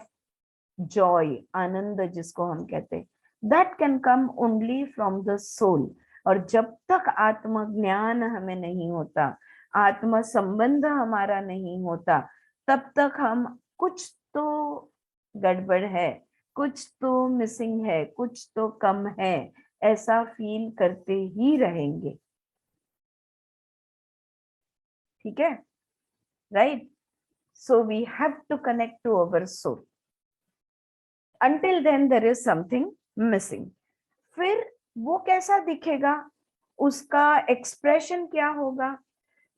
joy, आनंद जिसको हम कहते हैं, that can come only from the soul. और जब तक आत्म ज्ञान हमें नहीं होता, आत्म संबंध हमारा नहीं होता, तब तक हम कुछ तो गड़बड़ है, कुछ तो मिसिंग है, कुछ तो कम है, ऐसा फील करते ही रहेंगे। ठीक है, right? So we have to connect to our soul. Until then there is something missing. फिर वो कैसा दिखेगा? उसका एक्सप्रेशन क्या होगा?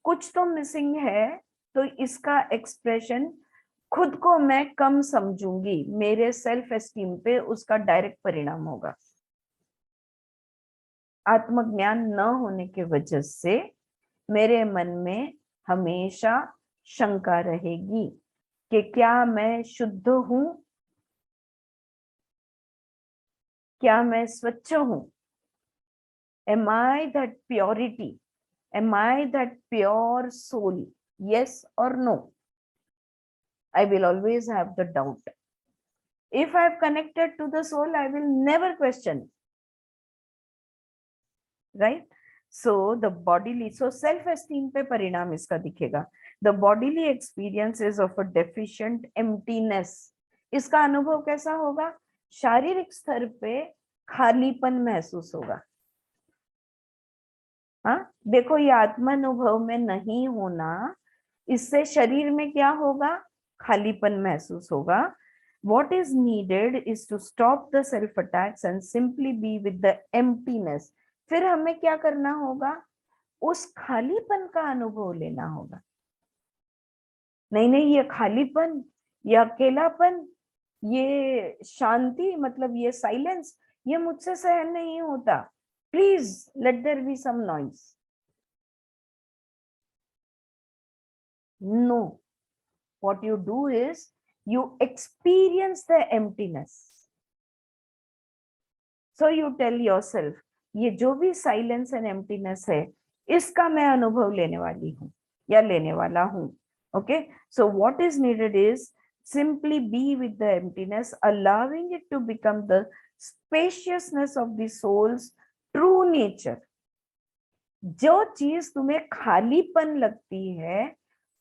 कुछ तो मिसिंग है, तो इसका एक्सप्रेशन खुद को मैं कम समझूंगी, मेरे सेल्फ एस्टीम पे उसका डायरेक्ट परिणाम होगा। आत्मज्ञान न होने के वजह से मेरे मन में हमेशा शंका रहेगी कि क्या मैं शुद्ध हूं, क्या मैं स्वच्छ हूं? Am I that purity? Am I that pure soul? Yes or no? I will always have the doubt. If I have connected to the soul, I will never question. Right? So the bodily, so self-esteem पे परिणाम इसका दिखेगा. The bodily experience is of a deficient emptiness. इसका अनुभव कैसा होगा? शारीरिक स्तर पे खालीपन महसूस होगा। हाँ, देखो ये आत्मानुभव में नहीं होना, इससे शरीर में क्या होगा? खालीपन महसूस होगा। What is needed is to stop the self attacks and simply be with the emptiness. फिर हमें क्या करना होगा? उस खालीपन का अनुभव लेना होगा। नहीं, ये खालीपन, ये अकेलापन, ये शांति, मतलब ये साइलेंस, ये मुझसे सहन नहीं होता। Please let there be some noise. No, what you do is you experience the emptiness. So you tell yourself, ये जो भी साइलेंस एंड एम्प्टीनेस है, इसका मैं अनुभव लेने वाली हूँ या लेने वाला हूँ। Okay, so what is needed is simply be with the emptiness, allowing it to become the spaciousness of the soul's true nature. जो चीज तुम्हें खालीपन लगती है,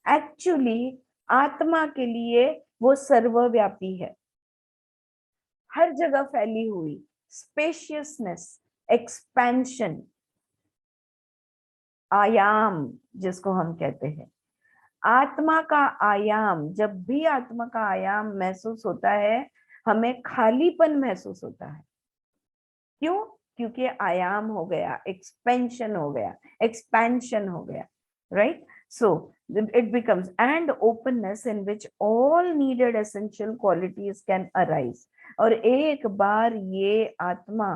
एक्चुअली आत्मा के लिए वो सर्वव्यापी है, हर जगह फैली हुई। स्पेशियसनेस, एक्सपेंशन, आयाम जिसको हम कहते हैं, आत्मा का आयाम। जब भी आत्मा का आयाम महसूस होता है, हमें खालीपन महसूस होता है। क्यों? क्योंकि आयाम हो गया, एक्सपेंशन हो गया, एक्सपेंशन हो गया, right? So it becomes and openness in which all needed essential qualities can arise. और एक बार ये आत्मा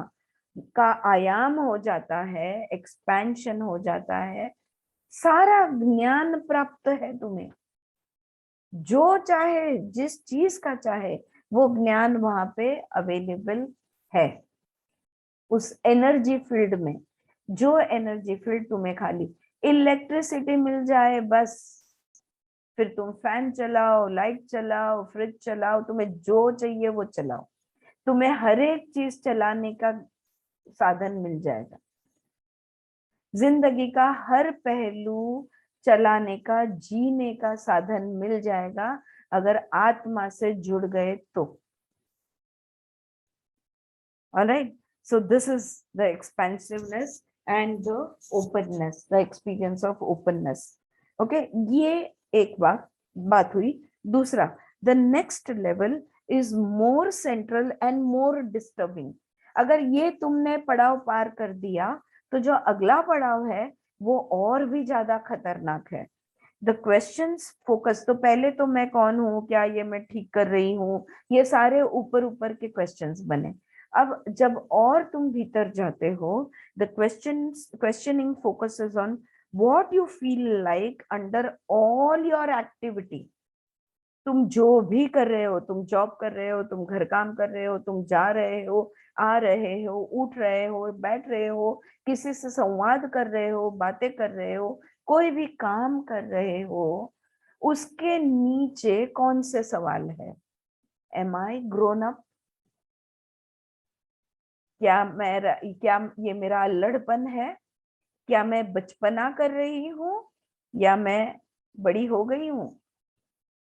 का आयाम हो जाता है, एक्सपेंशन हो जाता है, सारा ज्ञान प्राप्त है तुम्हें, जो चाहे जिस चीज का चाहे वो ज्ञान वहां पे अवेलेबल है उस एनर्जी फील्ड में। जो एनर्जी फील्ड तुम्हें खाली इलेक्ट्रिसिटी मिल जाए बस, फिर तुम फैन चलाओ, लाइट चलाओ, फ्रिज चलाओ, तुम्हें जो चाहिए वो चलाओ, तुम्हें हर एक चीज चलाने का साधन मिल जाएगा। जिंदगी का हर पहलू चलाने का, जीने का साधन मिल जाएगा अगर आत्मा से जुड़ गए तो। Alright, so this is the expansiveness and the openness, the experience of openness. Okay, ये एक बात हुई। दूसरा, the next level is more central and more disturbing. अगर ये तुमने पड़ाव पार कर दिया तो जो अगला पड़ाव है वो और भी ज्यादा खतरनाक है। द क्वेश्चंस फोकस, तो पहले तो मैं कौन हूँ, क्या ये मैं ठीक कर रही हूँ, ये सारे ऊपर ऊपर के क्वेश्चंस बने। अब जब और तुम भीतर जाते हो, the questioning focuses on what you feel like under all your activity. तुम जो भी कर रहे हो, तुम जॉब कर रहे हो, तुम घर काम कर रहे हो, तुम जा रहे हो, आ रहे हो, उठ रहे हो, बैठ रहे हो, किसी से संवाद कर रहे हो, बातें कर रहे हो, कोई भी काम कर रहे हो, उसके नीचे कौन से सवाल है? Am I grown up? क्या ये मेरा अल्लड़पन है? क्या मैं बचपना कर रही हूँ या मैं बड़ी हो गई हूँ,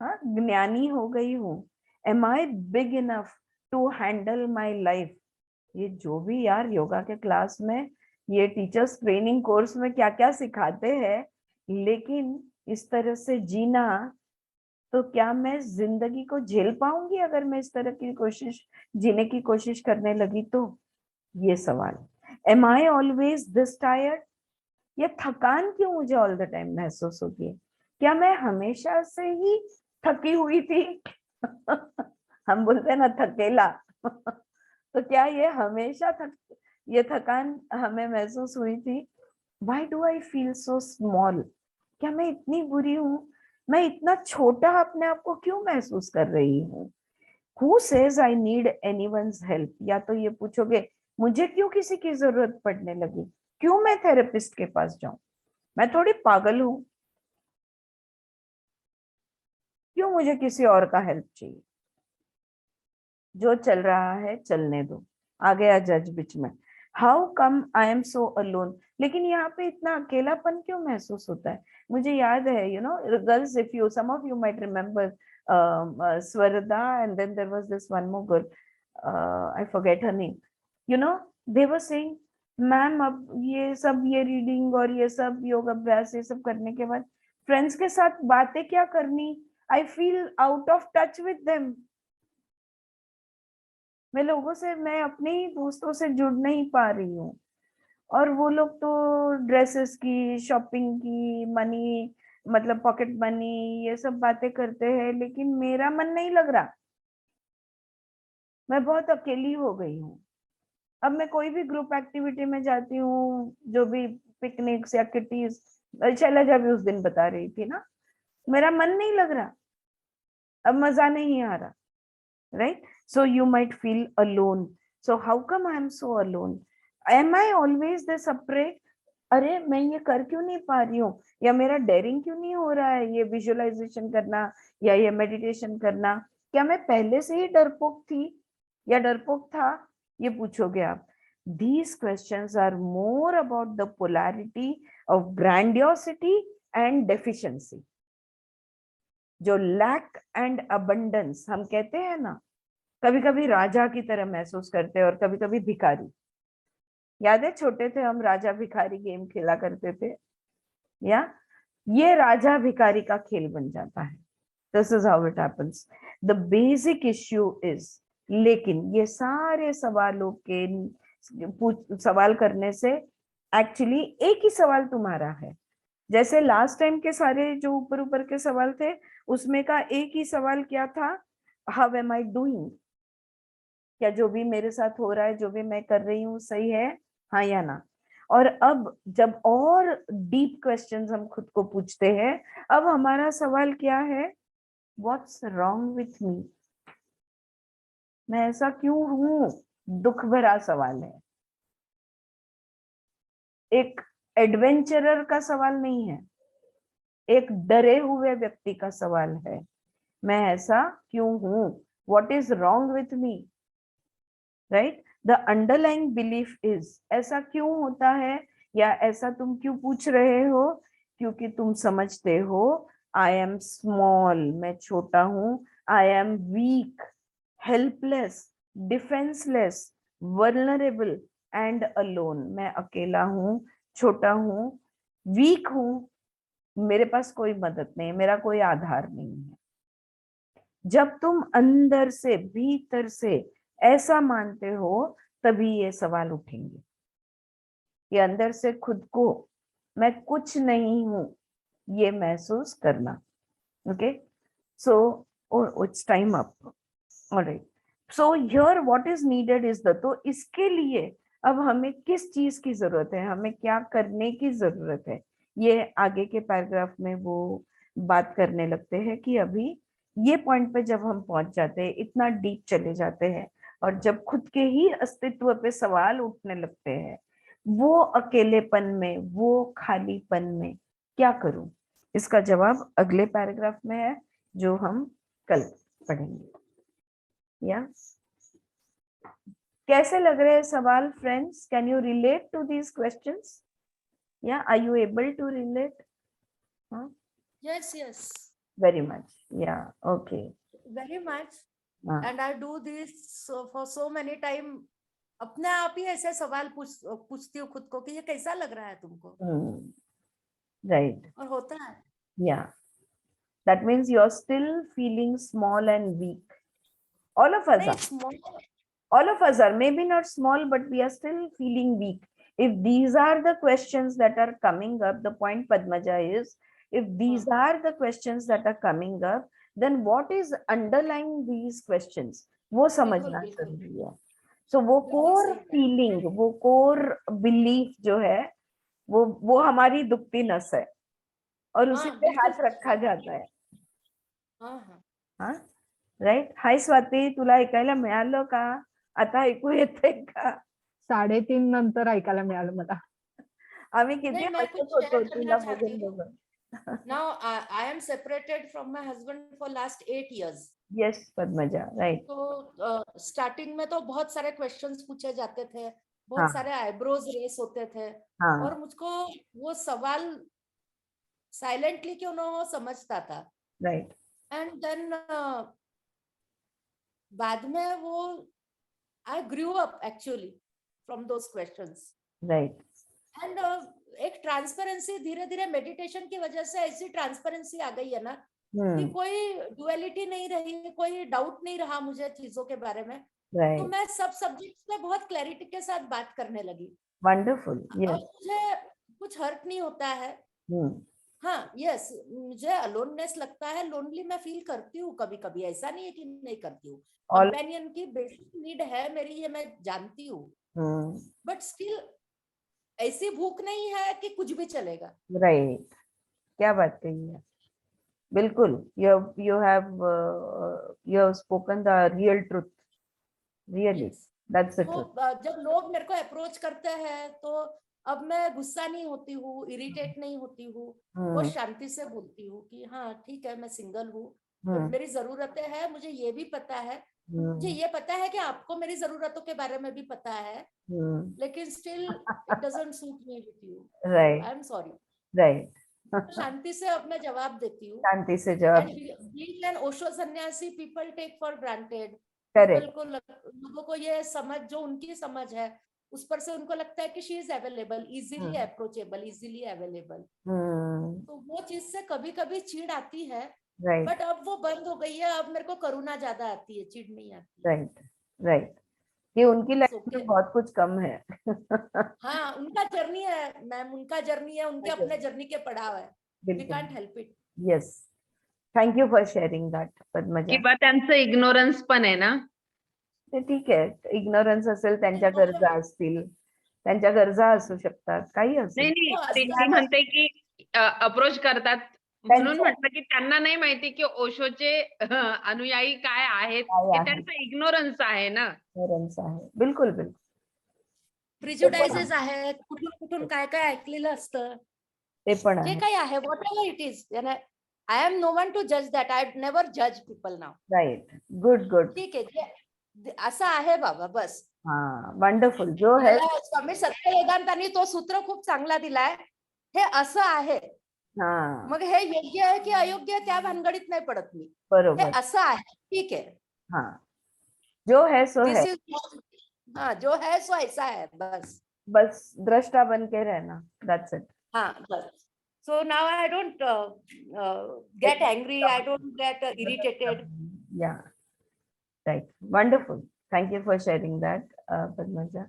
हाँ, ज्ञानी हो गई हूँ? Am I big enough to handle my life? ये जो भी यार योगा के क्लास में, ये टीचर्स ट्रेनिंग कोर्स में क्या क्या सिखाते हैं, लेकिन इस तरह से जीना, तो क्या मैं जिंदगी को झेल पाऊंगी अगर मैं इस तरह की कोशिश, जीने की कोशिश करने लगी तो? ये सवाल। Am I always this tired? ये थकान क्यों मुझे ऑल द टाइम महसूस होती है? क्या मैं हमेशा से ही थकी हुई थी? हम बोलते हैं ना थकेला। तो क्या ये हमेशा ये थकान हमें महसूस हुई थी? Why do I feel so small? क्या मैं इतनी बुरी हूँ? मैं इतना छोटा अपने आप को क्यों महसूस कर रही हूँ? Who says I need anyone's help? या तो ये पूछोगे, मुझे क्यों किसी की जरूरत पड़ने लगी? क्यों मैं थेरेपिस्ट के पास जाऊं? मैं थोड़ी पागल हूं? क्यों मुझे किसी और का हेल्प चाहिए? जो चल रहा है चलने दो, आ गया जज बीच में। How come I am so alone? लेकिन यहाँ पे इतना अकेलापन क्यों महसूस होता है? मुझे याद है, you know girls, if you, some of you might remember Swarada, and then there was this one more girl, I forget her name, you know, they were saying, ma'am अब ये सब, ये रीडिंग और ये सब योग अभ्यास, ये सब करने के बाद फ्रेंड्स के साथ बातें क्या करनी, I feel out of touch with them. मैं लोगों से, मैं अपने ही दोस्तों से जुड़ नहीं पा रही हूँ, और वो लोग तो ड्रेसेस की, शॉपिंग की, मनी, मतलब पॉकेट मनी, ये सब बातें करते हैं, लेकिन मेरा मन नहीं लग रहा। मैं बहुत अकेली हो गई हूँ। अब मैं कोई भी ग्रुप एक्टिविटी में जाती हूँ, जो भी पिकनिक्स या किटीज, शैलजा भी उस दिन बता रही थी ना, मेरा मन नहीं लग रहा, अब मजा नहीं आ रहा, right? So you might feel alone. So how come I am so alone? Am I always this afraid? अरे मैं ये कर क्यों नहीं पा रही हूँ, या मेरा डेयरिंग क्यों नहीं हो रहा है ये विजुअलाइजेशन करना या ये मेडिटेशन करना? क्या मैं पहले से ही डरपोक थी या डरपोक था? ये पूछोगे आप। These questions are more about the polarity of grandiosity and deficiency. जो लैक एंड अबंडेंस हम कहते हैं ना, कभी कभी राजा की तरह महसूस करते हैं और कभी कभी भिखारी। याद है छोटे थे हम राजा भिखारी गेम खेला करते थे, या ये राजा भिखारी का खेल बन जाता है। This is how it happens. The basic issue is, लेकिन ये सारे सवालों के सवाल करने से एक्चुअली एक ही सवाल तुम्हारा है। जैसे लास्ट टाइम के सारे जो ऊपर ऊपर के सवाल थे उसमें का एक ही सवाल क्या था, हाउ एम आई डूइंग, क्या जो भी मेरे साथ हो रहा है, जो भी मैं कर रही हूँ सही है, हाँ या ना। और अब जब और डीप क्वेश्चंस हम खुद को पूछते हैं, अब हमारा सवाल क्या है, व्हाट्स रॉन्ग विथ मी, मैं ऐसा क्यों हूं, दुख भरा सवाल है। एक एडवेंचरर का सवाल नहीं है, एक डरे हुए व्यक्ति का सवाल है, मैं ऐसा क्यों हूं, what is wrong with me, right. The underlying belief is, ऐसा क्यों होता है या ऐसा तुम क्यों पूछ रहे हो, क्योंकि तुम समझते हो आई एम स्मॉल, मैं छोटा हूं, I am weak, helpless, defenceless, vulnerable and alone, मैं अकेला हूं, छोटा हूं, वीक हूं, मेरे पास कोई मदद नहीं, मेरा कोई आधार नहीं है। जब तुम अंदर से भीतर से ऐसा मानते हो तभी ये सवाल उठेंगे। ये अंदर से खुद को मैं कुछ नहीं हूं ये महसूस करना। Okay, so it's time up. Alright, so here what is needed is the, तो इसके लिए अब हमें किस चीज की जरूरत है, हमें क्या करने की जरूरत है, ये आगे के पैराग्राफ में वो बात करने लगते हैं कि अभी ये पॉइंट पे जब हम पहुंच जाते हैं, इतना डीप चले जाते हैं और जब खुद के ही अस्तित्व पे सवाल उठने लगते हैं, वो अकेलेपन में, वो खालीपन में क्या करूं, इसका जवाब अगले पैराग्राफ में है जो हम कल पढ़ेंगे। या कैसे लग रहे हैं सवाल friends, can you relate to these questions, या are you able to relate? Yes, yes, very much, या okay, very much. And I do this for so many time. अपने आप ही ऐसे सवाल पूछती हूँ खुद को कि ये कैसा लग रहा है तुमको, राइट, और होता है। या that means you're still feeling small and weak. All of us नहीं, are. small, All of us are, maybe not small, but we are still feeling weak. If these are the questions that are coming up, the point Padmaja is, if these are the questions that are coming up, then what is underlying these questions? वो समझना बिल्कुल। जरूरी है। So वो बिल्कुल core सही है। feeling, वो core belief जो है, वो हमारी दुखती नस है और उसी हाँ, पे बिल्कुल हाथ रखा जाता है। हाँ हाँ हा, राईट. हाय स्वाती, तुला ऐकायला मिळालं का? आता ऐकू येतंय का? 3:30 नंतर ऐकायला मिळालं मला. आम्ही किती नहीं, मैं कुछ हसत होतो शेयर तुला करना चाहती बघून हूँ. बघून. Now I am separated from my husband for last 8 years. Yes Padmaja, right. तो स्टार्टिंग में तो बहुत सारे क्वेश्चन्स पूछे जाते थे, हाँ. बहुत सारे आईब्रोज रेस होते थे, हाँ, और मुझको वो सवाल साइलेंटली क्यों ना हो समझता था. राईट. एंड देन बाद में वो I grew up actually from those questions. Right. And एक ट्रांसपेरेंसी, धीरे धीरे मेडिटेशन की वजह से ऐसी ट्रांसपेरेंसी आ गई है ना कि कोई डुअलिटी नहीं रही, कोई डाउट नहीं रहा मुझे चीजों के बारे में. तो राईट. मैं सब सब्जेक्ट्स में बहुत क्लैरिटी के साथ बात करने लगी. वंडरफुल. अब यस. मुझे कुछ हर्ट नहीं होता है. हाँ, यस, मुझे अलोननेस लगता है, लोनली मैं फील करती हूँ कभी कभी, ऐसा नहीं है कि नहीं करती हूँ. ऑल. कंपेनियन की बेसिक नीड है मेरी, ये मैं जानती हूँ, बट स्टिल ऐसी भूख नहीं है कि कुछ भी चलेगा. राइट. क्या बात कही है, बिल्कुल. you have spoken the real truth, really. Yes. That's the तो truth. जब लोग मेरे को अप्रोच करते हैं तो अब मैं गुस्सा नहीं होती हूँ, इरिटेट नहीं होती हूँ, वो शांति से बोलती हूँ कि हाँ ठीक है, मैं सिंगल हूँ, मेरी जरूरतें हैं, मुझे ये भी पता है, मुझे ये पता है कि आपको मेरी जरूरतों के बारे में भी पता है, लेकिन still it doesn't suit me with you, right. I am sorry. Right. शांति से अब मैं जवाब देती हूँ. शांति से जवाब. Being an Osho sannyasi, people take for granted. Correct. लोगों को ये समझ, जो उनकी समझ है उस पर से उनको लगता है कि she is available, easily approachable, easily available. तो वो चीज से कभी कभी चिढ़ आती है, राइट. बट अब वो बंद हो गई है. अब मेरे को करुणा ज्यादा आती है, चिढ़ नहीं आती. राइट. राइट. कि उनकी लाइफ okay. में बहुत कुछ कम है. हाँ, उनका जर्नी है मैम, उनका जर्नी है, उनके अपने जर्नी के पड़ाव है. We बिल्कुल. can't help it. Yes. Thank you for sharing that, Padmaja. किंवा त्यांचं इग्नोरन्स पण आहे ना. ते ठीक आहे, इग्नोरन्स असेल, त्यांच्या गरजा असतील, त्यांच्या गरजा असू शकतात, काही असू नाही शकतं. नाही, ती म्हणते की अप्रोच करतात म्हणून म्हटलं की त्यांना नाही माहिती की ओशोचे अनुयायी काय आहेत, काय हे आहे. त्यांचा इग्नोरन्स आहे ना. ignorance आहे. बिलकुल बिलकुल. प्रिज्युडायसेस आहेत, कुठून कुठून काय काय ऐकलेलं असतं, ते पण जे आहे. काही आहे, what ever it is. I am no one two जज दॅट. आय नेव्हर जज पीपल नाव. राईट. Good good. ठीक आहे, असं आहे बाबा, बस. हा, वंडरफुल. जो है मला स्वामी सत्यवेदांतांनी तो सूत्र खूप चांगला दिलाय. हे असं आहे, हा, मग हे योग्य आहे की अयोग्य आहे त्या भानगडीत नाही पडत मी. हे बरोबर. असं आहे, ठीक आहे. हा, जो है सो है. This is हाँ, जो है सो ऐसा है, बस. बस दृष्टा बन के रहना. That's it. हाँ, बस. So now I don't get angry. I don't get irritated. Yeah. Right. Wonderful. Thank you for sharing that, Padmaja.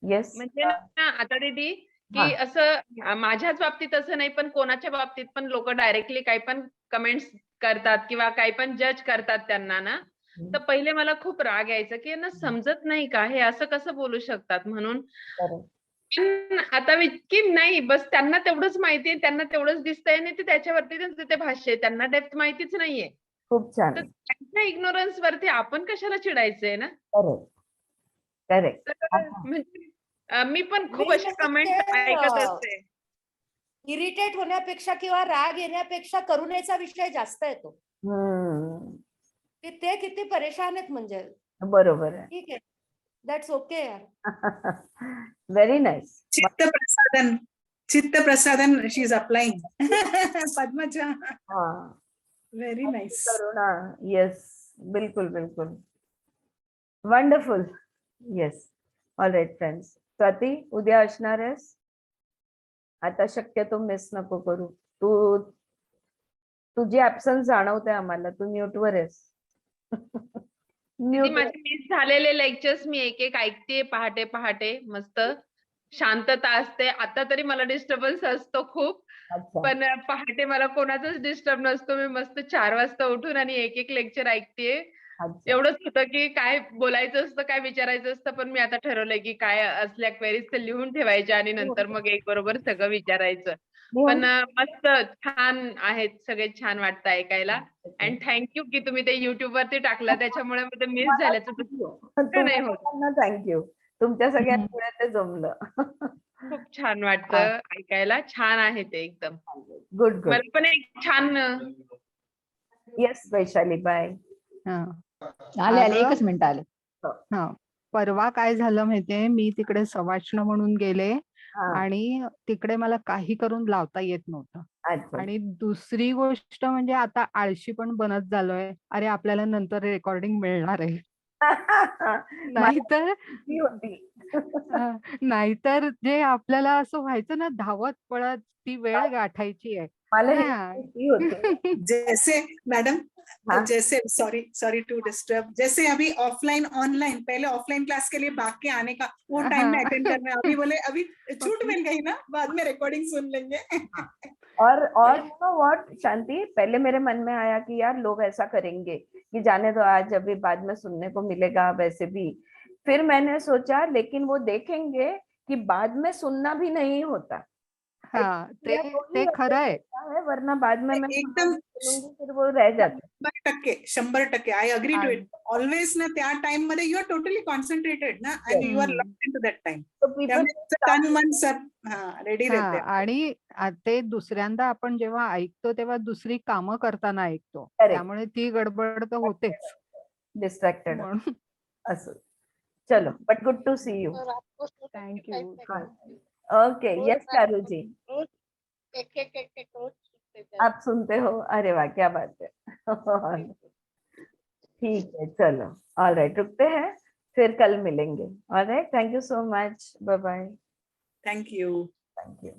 Yes. म्हणजे ना आता दीदी की हा. असं माझ्याच बाबतीत असं नाही, पण कोणाच्या बाबतीत पण लोक डायरेक्टली काही पण कमेंट्स करतात किंवा काही पण जज करतात त्यांना ना, तर पहिले मला खूप राग यायचा की यांना समजत नाही का, हे असं कसं बोलू शकतात म्हणून. Correct. पण आता की नाही, बस त्यांना तेवढंच माहितीये, त्यांना तेवढंच दिसतंय आणि ते त्याच्यावरती ते भाष्य आहे, त्यांना डेप्थ माहितीच नाहीये. खूप छान. तर त्यांच्या इग्नोरन्स वरती आपण कशाला चिडायचंय ना. Correct. Correct. तर म्हणजे मी पण खूप Main अशा म्हणजे कमेंट ते, ऐकत असते. इरिटेट होण्यापेक्षा किंवा राग येण्यापेक्षा करुणेचा विषय जास्त येतो. की ते किती परेशान आहेत म्हणजे. बरोबर आहे. ठीक आहे, दॅट्स ओके यार. Very nice. चित्त प्रसादन शी इज अप्लाइंग. पद्मजा. हा, व्हेरी नाईस. करुणा. येस, बिलकुल बिलकुल. Wonderful. Yes. All right friends. Swati, उद्या असणार आहेस? आता शक्यतो मिस नको करू. तुझी ऍब्सन्स जाणवते आम्हाला. तू म्यूट वर आहेस. ती माझे मिस झालेले लेक्चर्स मी एक एक ऐकते पहाटे पहाटे. मस्त शांतता असते. आता तरी मला डिस्टर्बन्स असतो खूप, अच्छा. पण पहाटे मला कोणाचाच डिस्टर्ब नसतो. मी मस्त 4 वाजता उठून आणि एक एक लेक्चर ऐकते. अच्छा. एवढंच होतं की काय बोलायचं असतं, काय विचारायचं असतं, पण मी आता ठरवलंय की काय असल्या क्वेरीज ते लिहून ठेवायच्या आणि नंतर मग एक बरोबर सगळं विचारायचं. पण मस्त छान आहेत सगळे, छान वाटतं ऐकायला. अँड थँक्यू की तुम्ही ते युट्यूब वरती टाकलं, त्याच्यामुळे ते मिस झाल्याचं नाही होत. थँक्यू. तुमच्या सगळ्यांमुळे ते जमलं. खूप छान वाटतं ऐकायला. छान आहे ते एकदम. Good good. मला पण एक छान. Yes Vaishali, bye. आले अगं, एकच मिनिट आले. हा, परवा काय झालं माहितीये, मी तिकडे सवाष्ण म्हणून गेले हा, आणि तिकडे मला काही करून लावता येत नव्हतं. अच्छा. आणि दुसरी गोष्ट म्हणजे आता आळशी पण बनत झालोय. अरे आपल्याला नंतर रेकॉर्डिंग मिळणार आहे. नाहीतर ती होती. नाहीतर जे आपल्याला असं व्हायचं ना, धावत पळत ती वेळ गाठायची आहे. मला हा. ती होती. जैसे मैडम, हाँ? जैसे सॉरी टू डिस्टर्ब, जैसे अभी ऑफलाइन ऑनलाइन, पहले ऑफलाइन क्लास के लिए भाग के आने का वो टाइम में अटेंड करना है, अभी बोले अभी छूट मिल गई ना, बाद में रिकॉर्डिंग सुन लेंगे. और यू नो व्हाट शांति, पहले मेरे मन में आया कि यार लोग ऐसा करेंगे कि जाने दो, आज अभी बाद में सुनने को मिलेगा वैसे भी. फिर मैंने सोचा लेकिन वो देखेंगे कि बाद में सुनना भी नहीं होता. हा, ते खरं आहे. वरना बाद में मैं एकदम सुनूंगी, फिर वो रह जाते. 100% I agree to it. Always ना त्या टाइम मध्ये यू आर टोटली कॉन्सन्ट्रेटेड ना, आणि you are locked into that time. So people तन मन सब रेडी हा, रहते. आणि ते दुसऱ्यांदा आपण जेव्हा ऐकतो तेव्हा दुसरी कामं करताना ऐकतो, Correct. त्यामुळे ती गडबड तर होतेच. distracted म्हणून असं. चलो, but good to see you. और आपको Thank 45 you. Second okay. Yes Charu ji, रोज एक रोज सुनते जाओ. आप सुनते हो? अरे वाह, क्या बात है. ठीक है, चलो. ऑल राइट, रुकते हैं, फिर कल मिलेंगे. All right, thank you so much. Bye bye. Thank you. Thank you.